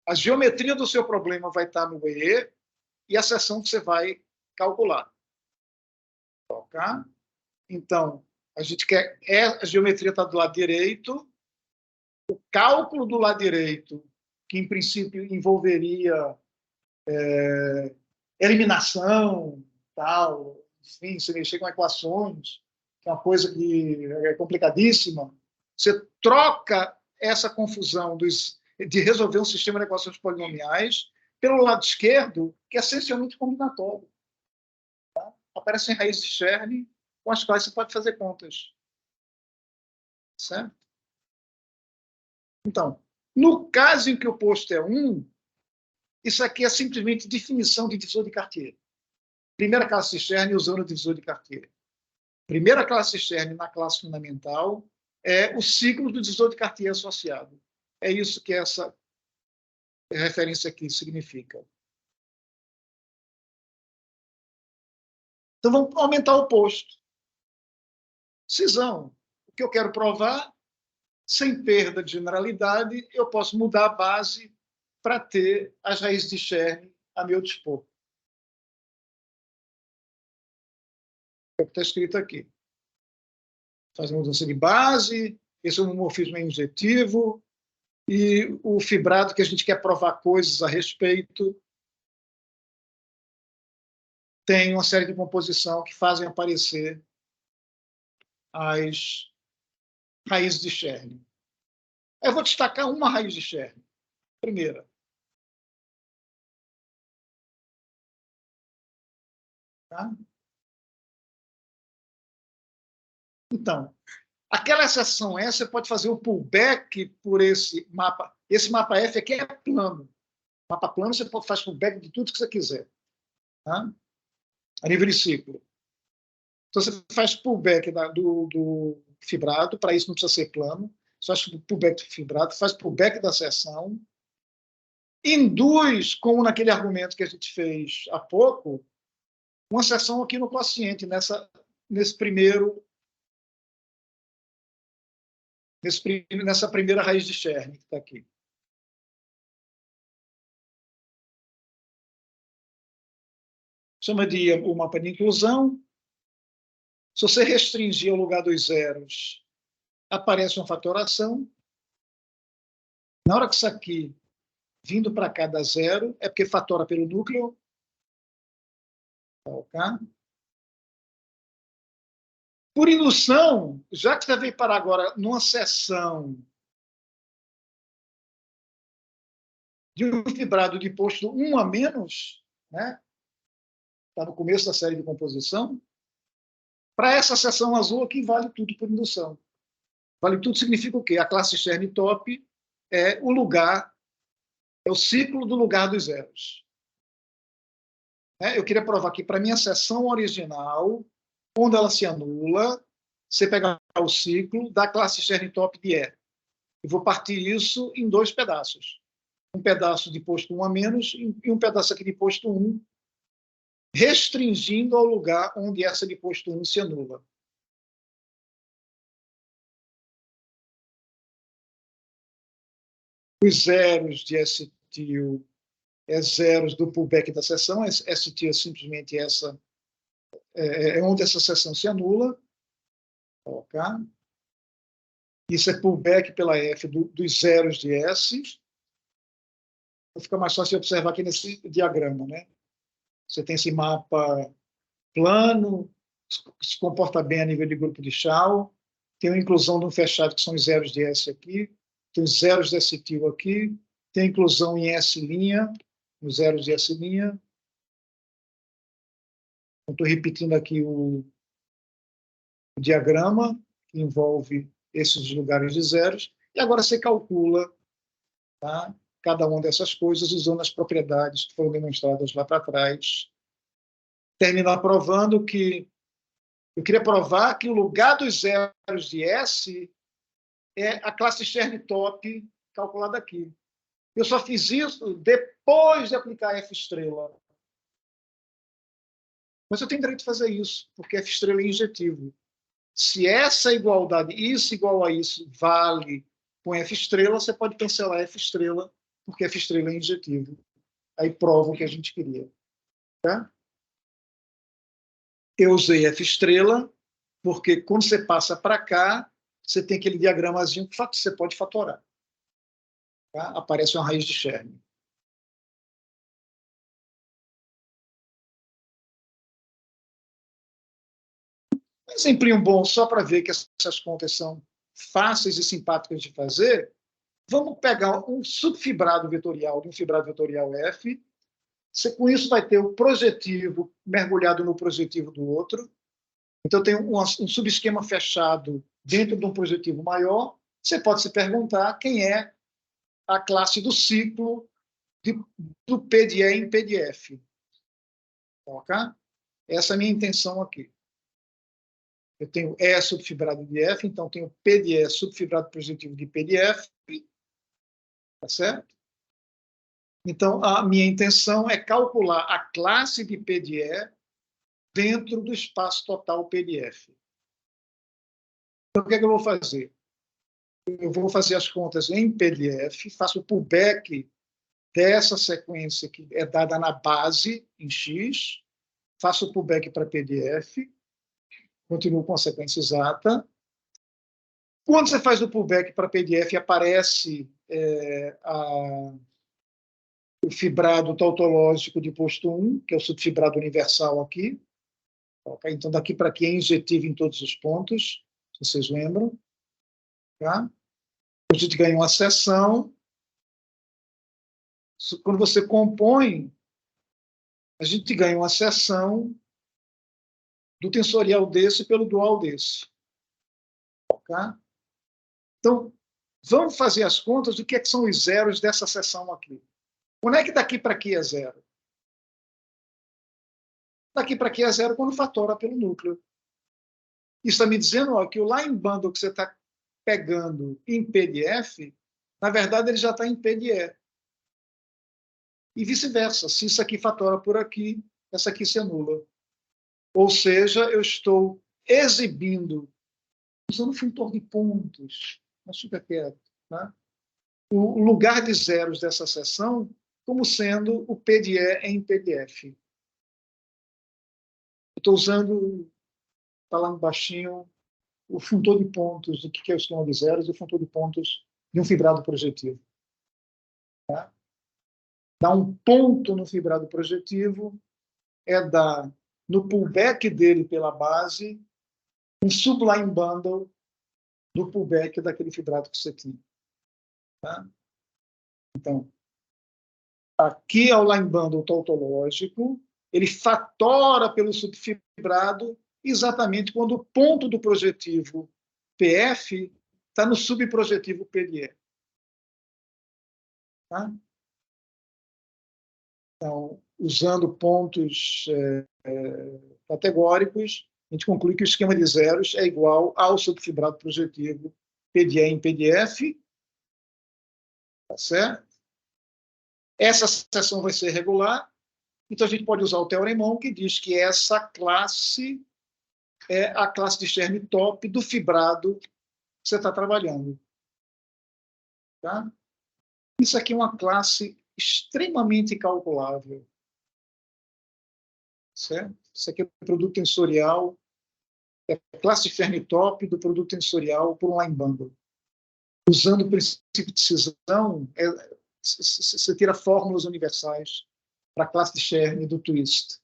A geometria do seu problema vai estar no E e a seção que você vai calcular. Ok? Então, a gente quer. A geometria está do lado direito. O cálculo do lado direito, que em princípio envolveria eliminação, tal, enfim, se mexer com equações, que é uma coisa que é complicadíssima. Você troca essa confusão de resolver um sistema de equações polinomiais pelo lado esquerdo, que é essencialmente combinatório. Tá? Aparecem raízes de Chern com as quais você pode fazer contas. Certo? Então, no caso em que o posto é 1, isso aqui é simplesmente definição de divisor de Cartier. Primeira classe de Chern usando o divisor de Cartier. Primeira classe de Chern na classe fundamental é o ciclo do divisor de Cartier associado. É isso que essa referência aqui significa. Então, vamos aumentar o posto. Cisão. O que eu quero provar, sem perda de generalidade, eu posso mudar a base para ter as raízes de Chern a meu dispor. É o que está escrito aqui. Faz a mudança de base, esse homomorfismo é injetivo, e o fibrado que a gente quer provar coisas a respeito tem uma série de composição que fazem aparecer as raízes de Chern. Eu vou destacar uma raiz de Chern. Primeira. Tá? Então, aquela exceção S, você pode fazer o pullback por esse mapa. Esse mapa F aqui é plano. Mapa plano, você faz pullback de tudo que você quiser. Tá? A nível de ciclo. Então, você faz pullback do fibrado, para isso não precisa ser plano. Você faz pullback do fibrado, faz pullback da seção, induz, como naquele argumento que a gente fez há pouco, uma seção aqui no quociente, nessa primeira raiz de Chern que está aqui. Chama de o mapa de inclusão. Se você restringir ao lugar dos zeros, aparece uma fatoração. Na hora que isso aqui, vindo para cá, dá zero, é porque fatora pelo núcleo. Ok? Por indução, já que você veio parar agora numa seção de um fibrado de posto 1 a menos, né? Está no começo da série de composição, para essa seção azul aqui vale tudo por indução. Vale tudo significa o quê? A classe Stern top é o lugar, é o ciclo do lugar dos zeros. Eu queria provar que para minha seção original, quando ela se anula, você pega o ciclo da classe Stern top de E. Eu vou partir isso em 2 pedaços. Um pedaço de posto 1 a menos e um pedaço aqui de posto 1, restringindo ao lugar onde essa de posto 1 se anula. Os zeros de S-til é zeros do pullback da seção, S-til é simplesmente essa, é onde essa seção se anula. Ok? Isso é pullback pela F dos zeros de S. Fica mais fácil de observar aqui nesse diagrama, né? Você tem esse mapa plano, se comporta bem a nível de grupo de Chao, tem a inclusão de um fechado, que são os zeros de S aqui, tem os zeros de S-til aqui, tem a inclusão em S', os zeros de S'. Estou repetindo aqui o diagrama, que envolve esses lugares de zeros, e agora você calcula, tá, cada uma dessas coisas usando as propriedades que foram demonstradas lá para trás. Terminar provando que eu queria provar que o lugar dos zeros de S é a classe Stern top calculada aqui. Eu só fiz isso depois de aplicar F estrela. Mas eu tenho direito de fazer isso, porque F estrela é injetivo. Se essa igualdade, isso igual a isso, vale com F estrela, você pode cancelar F estrela, porque F estrela é injetivo. Aí prova o que a gente queria. Tá? Eu usei F estrela, porque quando você passa para cá, você tem aquele diagramazinho que você pode fatorar. Tá? Aparece uma raiz de Chern. Um exemplinho bom, só para ver que essas contas são fáceis e simpáticas de fazer, vamos pegar um subfibrado vetorial de um fibrado vetorial F. Você, com isso, vai ter o projetivo mergulhado no projetivo do outro. Então, tem um subesquema fechado dentro de um projetivo maior. Você pode se perguntar quem é a classe do ciclo do P de E em P de F. Ok? Essa é a minha intenção aqui. Eu tenho E subfibrado de F, então tenho P de E subfibrado projetivo de P de F. Tá certo? Então, a minha intenção é calcular a classe de P de E dentro do espaço total P de F. Então, o que é que eu vou fazer? Eu vou fazer as contas em PDF, faço o pullback dessa sequência que é dada na base, em X, faço o pullback para PDF, continuo com a sequência exata. Quando você faz o pullback para PDF, aparece o fibrado tautológico de posto 1, que é o subfibrado universal aqui. Okay? Então, daqui para aqui é injetivo em todos os pontos, se vocês lembram. Tá? A gente ganha uma seção. Quando você compõe, a gente ganha uma seção do tensorial desse pelo dual desse. Okay? Então, vamos fazer as contas do que, é que são os zeros dessa seção aqui. Quando é que daqui para aqui é zero? Daqui para aqui é zero quando fatora pelo núcleo. Isso está me dizendo que o line bundle que você está pegando em PDF, na verdade, ele já está em P de E. E vice-versa. Se isso aqui fatora por aqui, essa aqui se anula. Ou seja, eu estou exibindo, usando funtor de pontos, mas fica quieto, né? O lugar de zeros dessa seção como sendo o P de E em PDF. Estou usando, falando baixinho, o funtor de pontos do que é o esquema de zeros e o funtor de pontos de um fibrado projetivo. Tá? Dar um ponto no fibrado projetivo é dar, no pullback dele pela base, um subline bundle do pullback daquele fibrado que você tinha. Tá? Então, aqui é o line bundle tautológico, ele fatora pelo subfibrado exatamente quando o ponto do projetivo PF está no subprojetivo PDE. Tá? Então, usando pontos categóricos, a gente conclui que o esquema de zeros é igual ao subfibrado projetivo PDE em PDF. Tá certo? Essa seção vai ser regular, então a gente pode usar o teoremão que diz que essa classe é a classe de Chern top do fibrado que você está trabalhando. Tá? Isso aqui é uma classe extremamente calculável. Certo? Isso aqui é o produto tensorial, é a classe de Chern top do produto tensorial por um line bundle. Usando o princípio de cisão, você tira fórmulas universais para a classe de Chern do twist.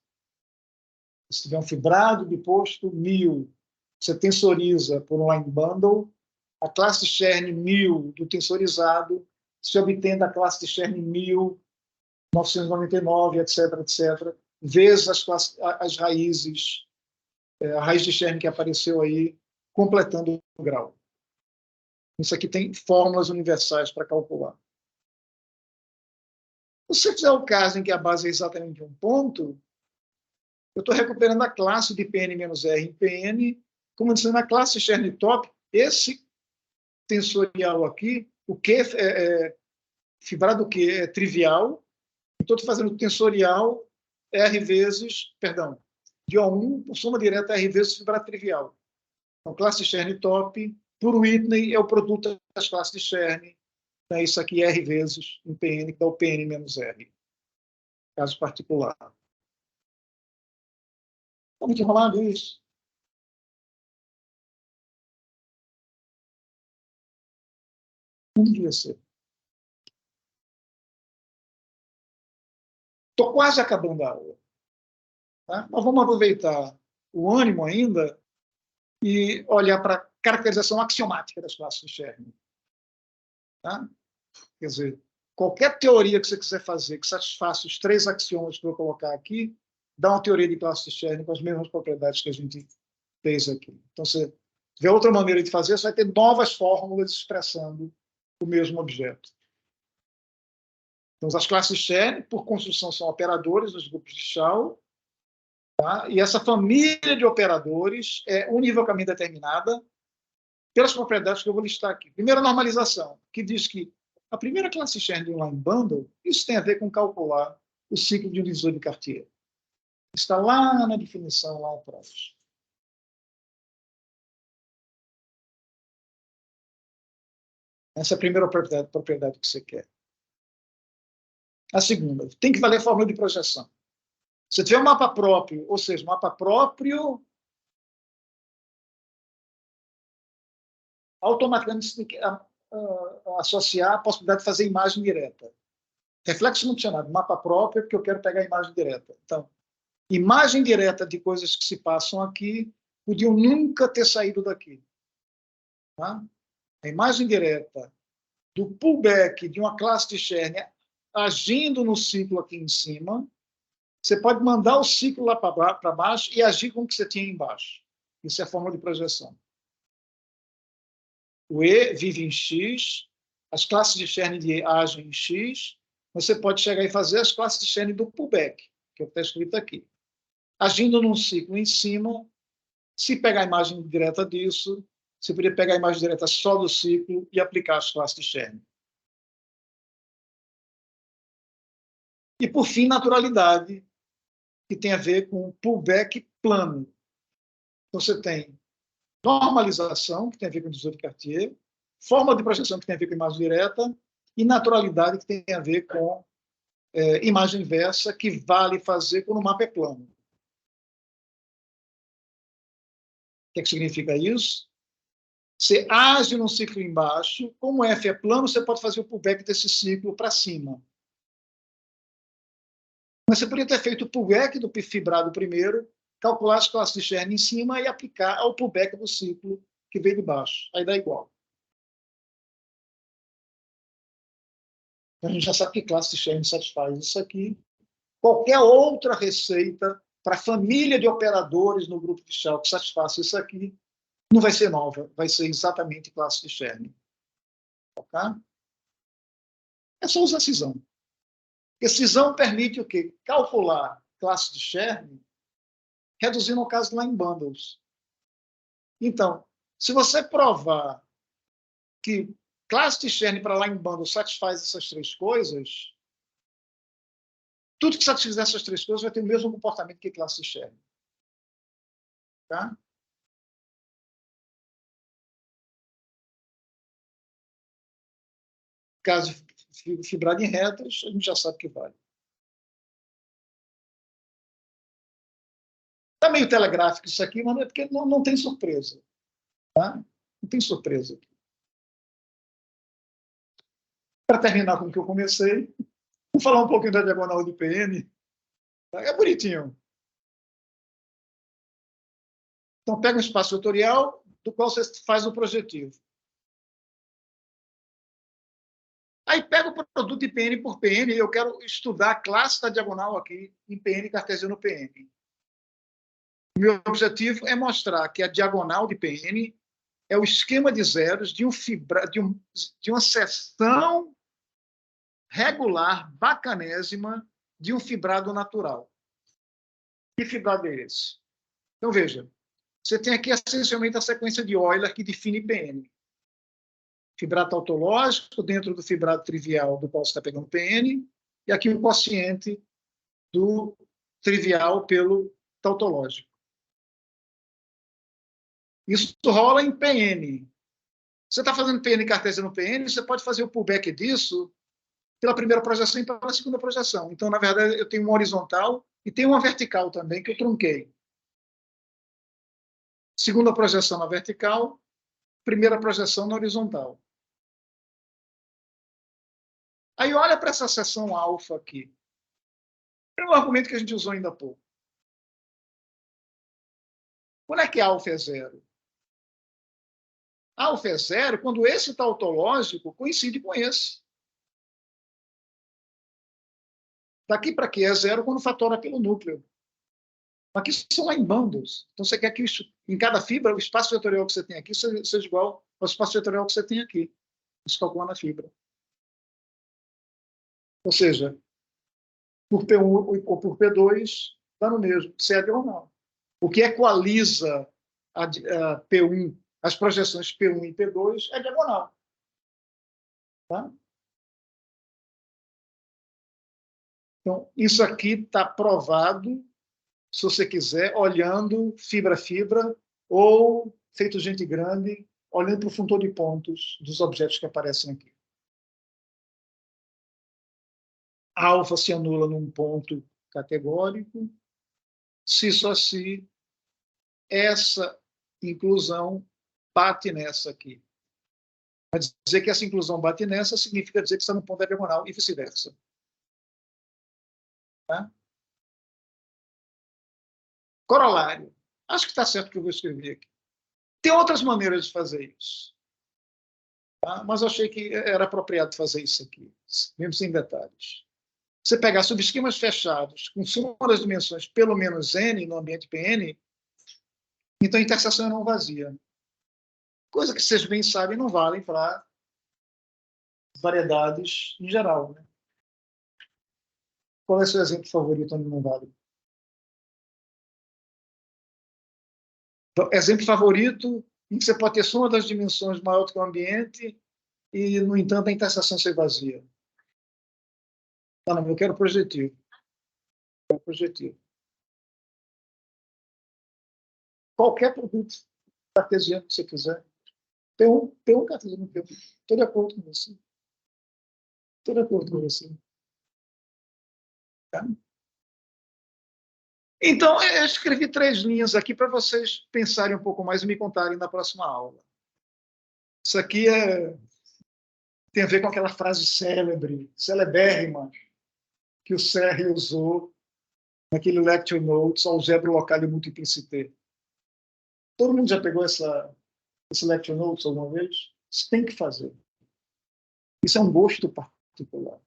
Se tiver um fibrado de posto 1000, você tensoriza por um line bundle, a classe de Chern 1000 do tensorizado se obtém da classe de Chern 1000, 999, etc., etc., vezes as raízes, a raiz de Chern que apareceu aí, completando o grau. Isso aqui tem fórmulas universais para calcular. Se você fizer o caso em que a base é exatamente um ponto, eu estou recuperando a classe de Pn menos R em Pn, como dizendo, na classe Chern top, esse tensorial aqui, o Q fibrado Q é trivial, então estou fazendo tensorial R vezes, perdão, de O1 por soma direta R vezes fibrado trivial. Então, classe Chern top, por Whitney, é o produto das classes de Chern. Então, isso aqui é R vezes em Pn, que dá o Pn menos R. Caso particular. Está muito enrolado isso? Não devia ser. Estou quase acabando a aula. Tá? Mas vamos aproveitar o ânimo ainda e olhar para a caracterização axiomática das classes de Chern. Tá? Quer dizer, qualquer teoria que você quiser fazer que satisfaça os 3 axiomas que eu vou colocar aqui, dá uma teoria de classe de Chern com as mesmas propriedades que a gente fez aqui. Então, se tiver outra maneira de fazer, você vai ter novas fórmulas expressando o mesmo objeto. Então, as classes Chern, por construção, são operadores dos grupos de Chao, tá? E essa família de operadores é univocamente determinada pelas propriedades que eu vou listar aqui. Primeira normalização, que diz que a primeira classe Chern de um line bundle, isso tem a ver com calcular o ciclo de um divisor de Cartier. Está lá na definição, lá atrás. Essa é a primeira propriedade que você quer. A segunda, tem que valer a fórmula de projeção. Se tiver um mapa próprio, ou seja, mapa próprio, automaticamente você tem que associar a possibilidade de fazer imagem direta. Reflexo condicionado, mapa próprio, porque eu quero pegar a imagem direta. Então, imagem direta de coisas que se passam aqui podiam nunca ter saído daqui. Tá? A imagem direta do pullback de uma classe de Chern agindo no ciclo aqui em cima, você pode mandar o ciclo lá para baixo e agir com o que você tinha embaixo. Isso é a fórmula de projeção. O E vive em X, as classes de Chern de E agem em X, você pode chegar e fazer as classes de Chern do pullback, que é o que está escrito aqui. Agindo num ciclo em cima, se pegar a imagem direta disso, você poderia pegar a imagem direta só do ciclo e aplicar as classes de Chern. E, por fim, naturalidade, que tem a ver com pullback plano. Então, você tem normalização, que tem a ver com o divisor de Cartier, forma de projeção, que tem a ver com imagem direta, e naturalidade, que tem a ver com imagem inversa, que vale fazer quando o mapa é plano. O que significa isso? Você age num ciclo embaixo, como F é plano, você pode fazer o pullback desse ciclo para cima. Mas você poderia ter feito o pullback do fibrado primeiro, calcular as classes de Chern em cima e aplicar ao pullback do ciclo que veio de baixo. Aí dá igual. A gente já sabe que classe de Chern satisfaz isso aqui. Qualquer outra receita para a família de operadores no grupo Fischl que satisfaça isso aqui não vai ser nova, vai ser exatamente classe de Chern. Ok? É só usar cisão. Porque cisão permite o quê? Calcular classe de Chern reduzindo o caso lá em bundles. Então, se você provar que classe de Chern para lá em bundles satisfaz essas três coisas, tudo que satisfizer essas três coisas vai ter o mesmo comportamento que classe de Chern. Tá? Caso fibrado em retas, a gente já sabe que vale. Está meio telegráfico isso aqui, mas é porque não tem surpresa. Tá? Não tem surpresa. Para terminar com o que eu comecei, vou falar um pouquinho da diagonal do PN. Tá? É bonitinho. Então, pega um espaço vetorial do qual você faz o projetivo. Aí pega o produto de PN por PN, e eu quero estudar a classe da diagonal aqui em PN cartesiano PN. O meu objetivo é mostrar que a diagonal de PN é o esquema de zeros de uma seção regular bacanésima de um fibrado natural. Que fibrado é esse? Então, veja, você tem aqui essencialmente a sequência de Euler que define PN. Fibrado tautológico dentro do fibrado trivial do qual você está pegando PN, e aqui o quociente do trivial pelo tautológico. Isso rola em PN. Você está fazendo PN cartesiano PN, você pode fazer o pullback disso pela primeira projeção e pela segunda projeção. Então, na verdade, eu tenho uma horizontal e tenho uma vertical também, que eu trunquei. Segunda projeção na vertical, primeira projeção na horizontal. Aí olha para essa seção alfa aqui. É um argumento que a gente usou ainda há pouco. Quando é que alfa é zero? Alfa é zero quando esse tautológico coincide com esse. Daqui para aqui é zero quando fatora pelo núcleo. Aqui são lá em bundles. Então você quer que em cada fibra o espaço vetorial que você tem aqui seja igual ao espaço vetorial que você tem aqui. Isso calcula na fibra. Ou seja, por P1 ou por P2, dá no mesmo, se é diagonal. O que equaliza a P1, as projeções P1 e P2 é diagonal. Tá? Então, isso aqui está provado, se você quiser, olhando fibra a fibra, ou, feito gente grande, olhando para o funtor de pontos dos objetos que aparecem aqui. A alfa se anula num ponto categórico, se só se essa inclusão bate nessa aqui. Para dizer que essa inclusão bate nessa, significa dizer que está no ponto da diagonal e vice-versa. Tá? Corolário. Acho que está certo o que eu vou escrever aqui. Tem outras maneiras de fazer isso. Tá? Mas eu achei que era apropriado fazer isso aqui, mesmo sem detalhes. Você pegar subesquemas fechados com suma das dimensões pelo menos n no ambiente PN, então a interseção é não vazia. Coisa que vocês bem sabem não valem para variedades em geral. Né? Qual é o seu exemplo favorito onde não vale? Exemplo favorito em que você pode ter soma das dimensões maior do que o ambiente e, no entanto, a interseção ser vazia. Não, eu quero projetivo. Eu quero projetivo. Qualquer produto cartesiano que você quiser. P1 cartesiano. Estou de acordo com você. Estou de acordo com você. Tá? Então, eu escrevi 3 linhas aqui para vocês pensarem um pouco mais e me contarem na próxima aula. Isso aqui tem a ver com aquela frase célebre, celebérrima, que o Serre usou naquele lecture notes, álgebra local e multiplicité. Todo mundo já pegou esse lecture notes alguma vez? Você tem que fazer. Isso é um gosto particular.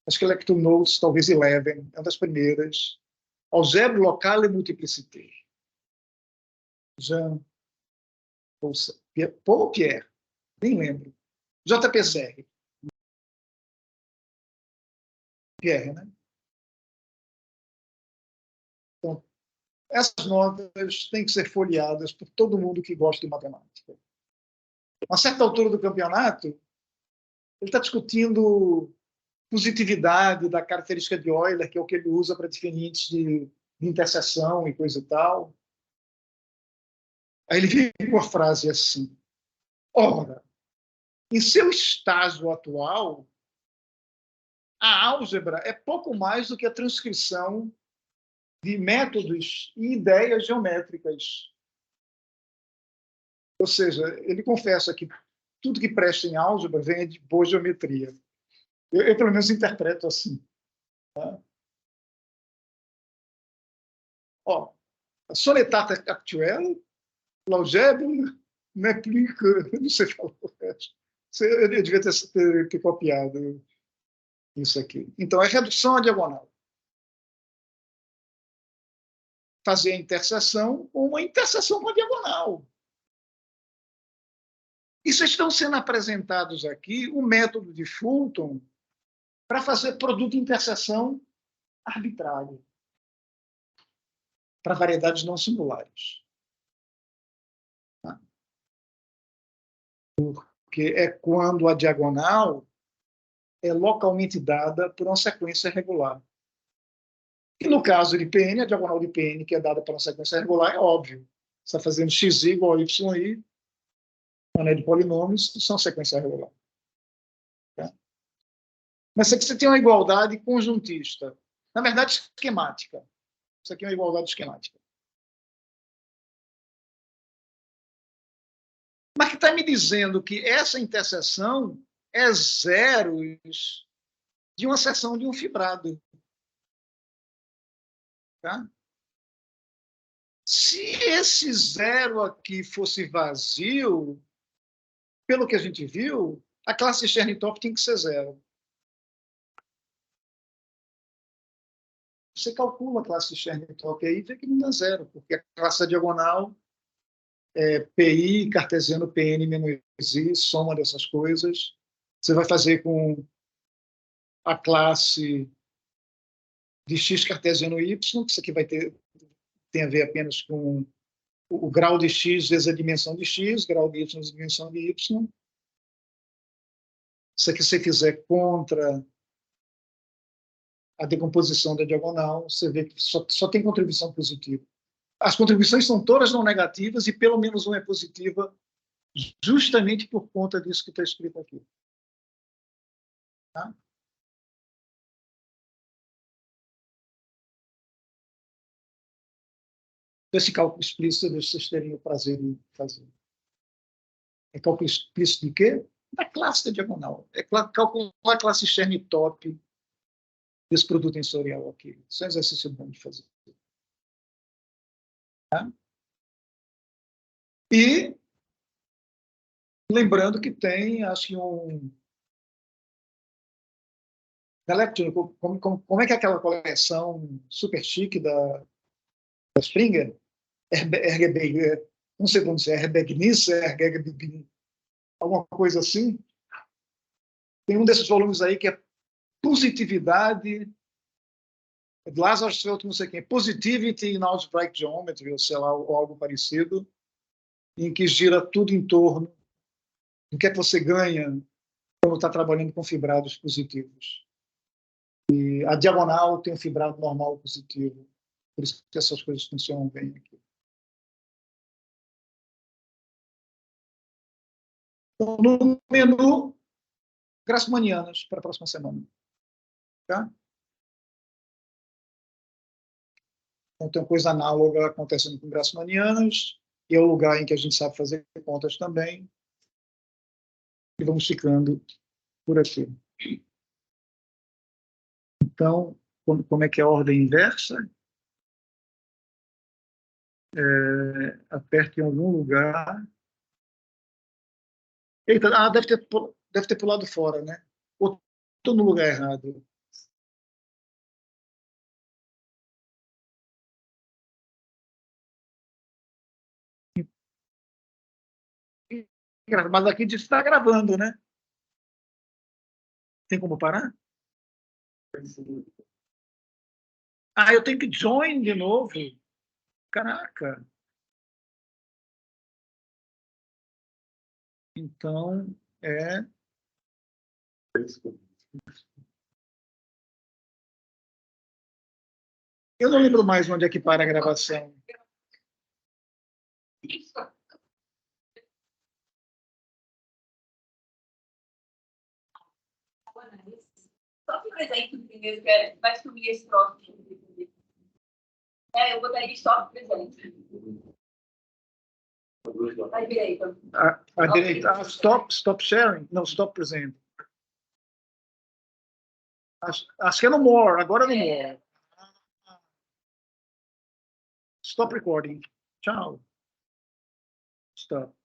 Acho que lecture notes, talvez 11, é uma das primeiras. Álgebra local e multiplicité. Jean Paul Pierre, nem lembro. JP Serre. Pierre, né? Então, essas notas têm que ser folheadas por todo mundo que gosta de matemática. A uma certa altura do campeonato, ele está discutindo positividade da característica de Euler, que é o que ele usa para definir índices de interseção e coisa e tal. Aí ele vem com a frase assim: ora, em seu estágio atual, a álgebra é pouco mais do que a transcrição de métodos e ideias geométricas. Ou seja, ele confessa que tudo que presta em álgebra vem de boa geometria. Eu pelo menos, interpreto assim. Tá? Ó, a sonetata actuelle, l'algèbre n'est plus que... Não sei falar o resto. Eu devia ter copiado isso aqui. Então, é redução à diagonal. Fazer a interseção com uma interseção com a diagonal. Isso estão sendo apresentados aqui o método de Fulton para fazer produto de interseção arbitrário para variedades não singulares. Porque é quando a diagonal é localmente dada por uma sequência regular. E no caso de Pn, a diagonal de Pn, que é dada por uma sequência regular, é óbvio. Você está fazendo xi igual a yi, anel de polinômios, são sequência regular. Tá? Mas aqui você tem uma igualdade conjuntista. Na verdade, esquemática. Isso aqui é uma igualdade esquemática. Mas que está me dizendo que essa interseção é zeros de uma seção de um fibrado. Tá? Se esse zero aqui fosse vazio, pelo que a gente viu, a classe Cherny-Top tem que ser zero. Você calcula a classe Cherny-Top aí e vê que não dá zero, porque a classe diagonal é PI, cartesiano PN menos I, soma dessas coisas. Você vai fazer com a classe de X cartesiano Y, que isso aqui tem a ver apenas com o grau de X vezes a dimensão de X, grau de Y vezes a dimensão de Y. Se você fizer contra a decomposição da diagonal, você vê que só tem contribuição positiva. As contribuições são todas não negativas e pelo menos uma é positiva, justamente por conta disso que está escrito aqui. Tá? Esse cálculo explícito, deixa vocês terem o prazer de fazer. É cálculo explícito de quê? Da classe da diagonal. É calcular a classe Cherny-Top desse produto tensorial aqui. Isso é um exercício bom de fazer. Tá? E lembrando que tem, acho que como é que é aquela coleção super chique da Springer? Não sei como se é, Herbegnice, alguma coisa assim. Tem um desses volumes aí que é Positividade, Lazarus Felt, não sei quem, Positivity in Algebraic Geometry, ou sei lá, ou algo parecido, em que gira tudo em torno do que é que você ganha quando está trabalhando com fibrados positivos. E a diagonal tem um fibrado normal positivo, por isso que essas coisas funcionam bem aqui. Então, no menu, Grassmannianas para a próxima semana. Tá? Então, tem uma coisa análoga acontecendo com Grassmannianas, e é o lugar em que a gente sabe fazer contas também. e vamos ficando por aqui. Então, como é que é a ordem inversa? Aperte em algum lugar. Eita, deve ter pulado fora, né? Ou estou no lugar errado? Mas aqui diz que está gravando, né? Tem como parar? Ah, eu tenho que join de novo. Caraca. Então, é. Eu não lembro mais onde é que para a gravação. Só que presente primeiro, que vai subir esse troço. Eu botaria stop presente. À direita. À direita. Ah, stop sharing? Não, stop present. Acho que é no more. Agora é no more. Stop recording. Tchau. Stop.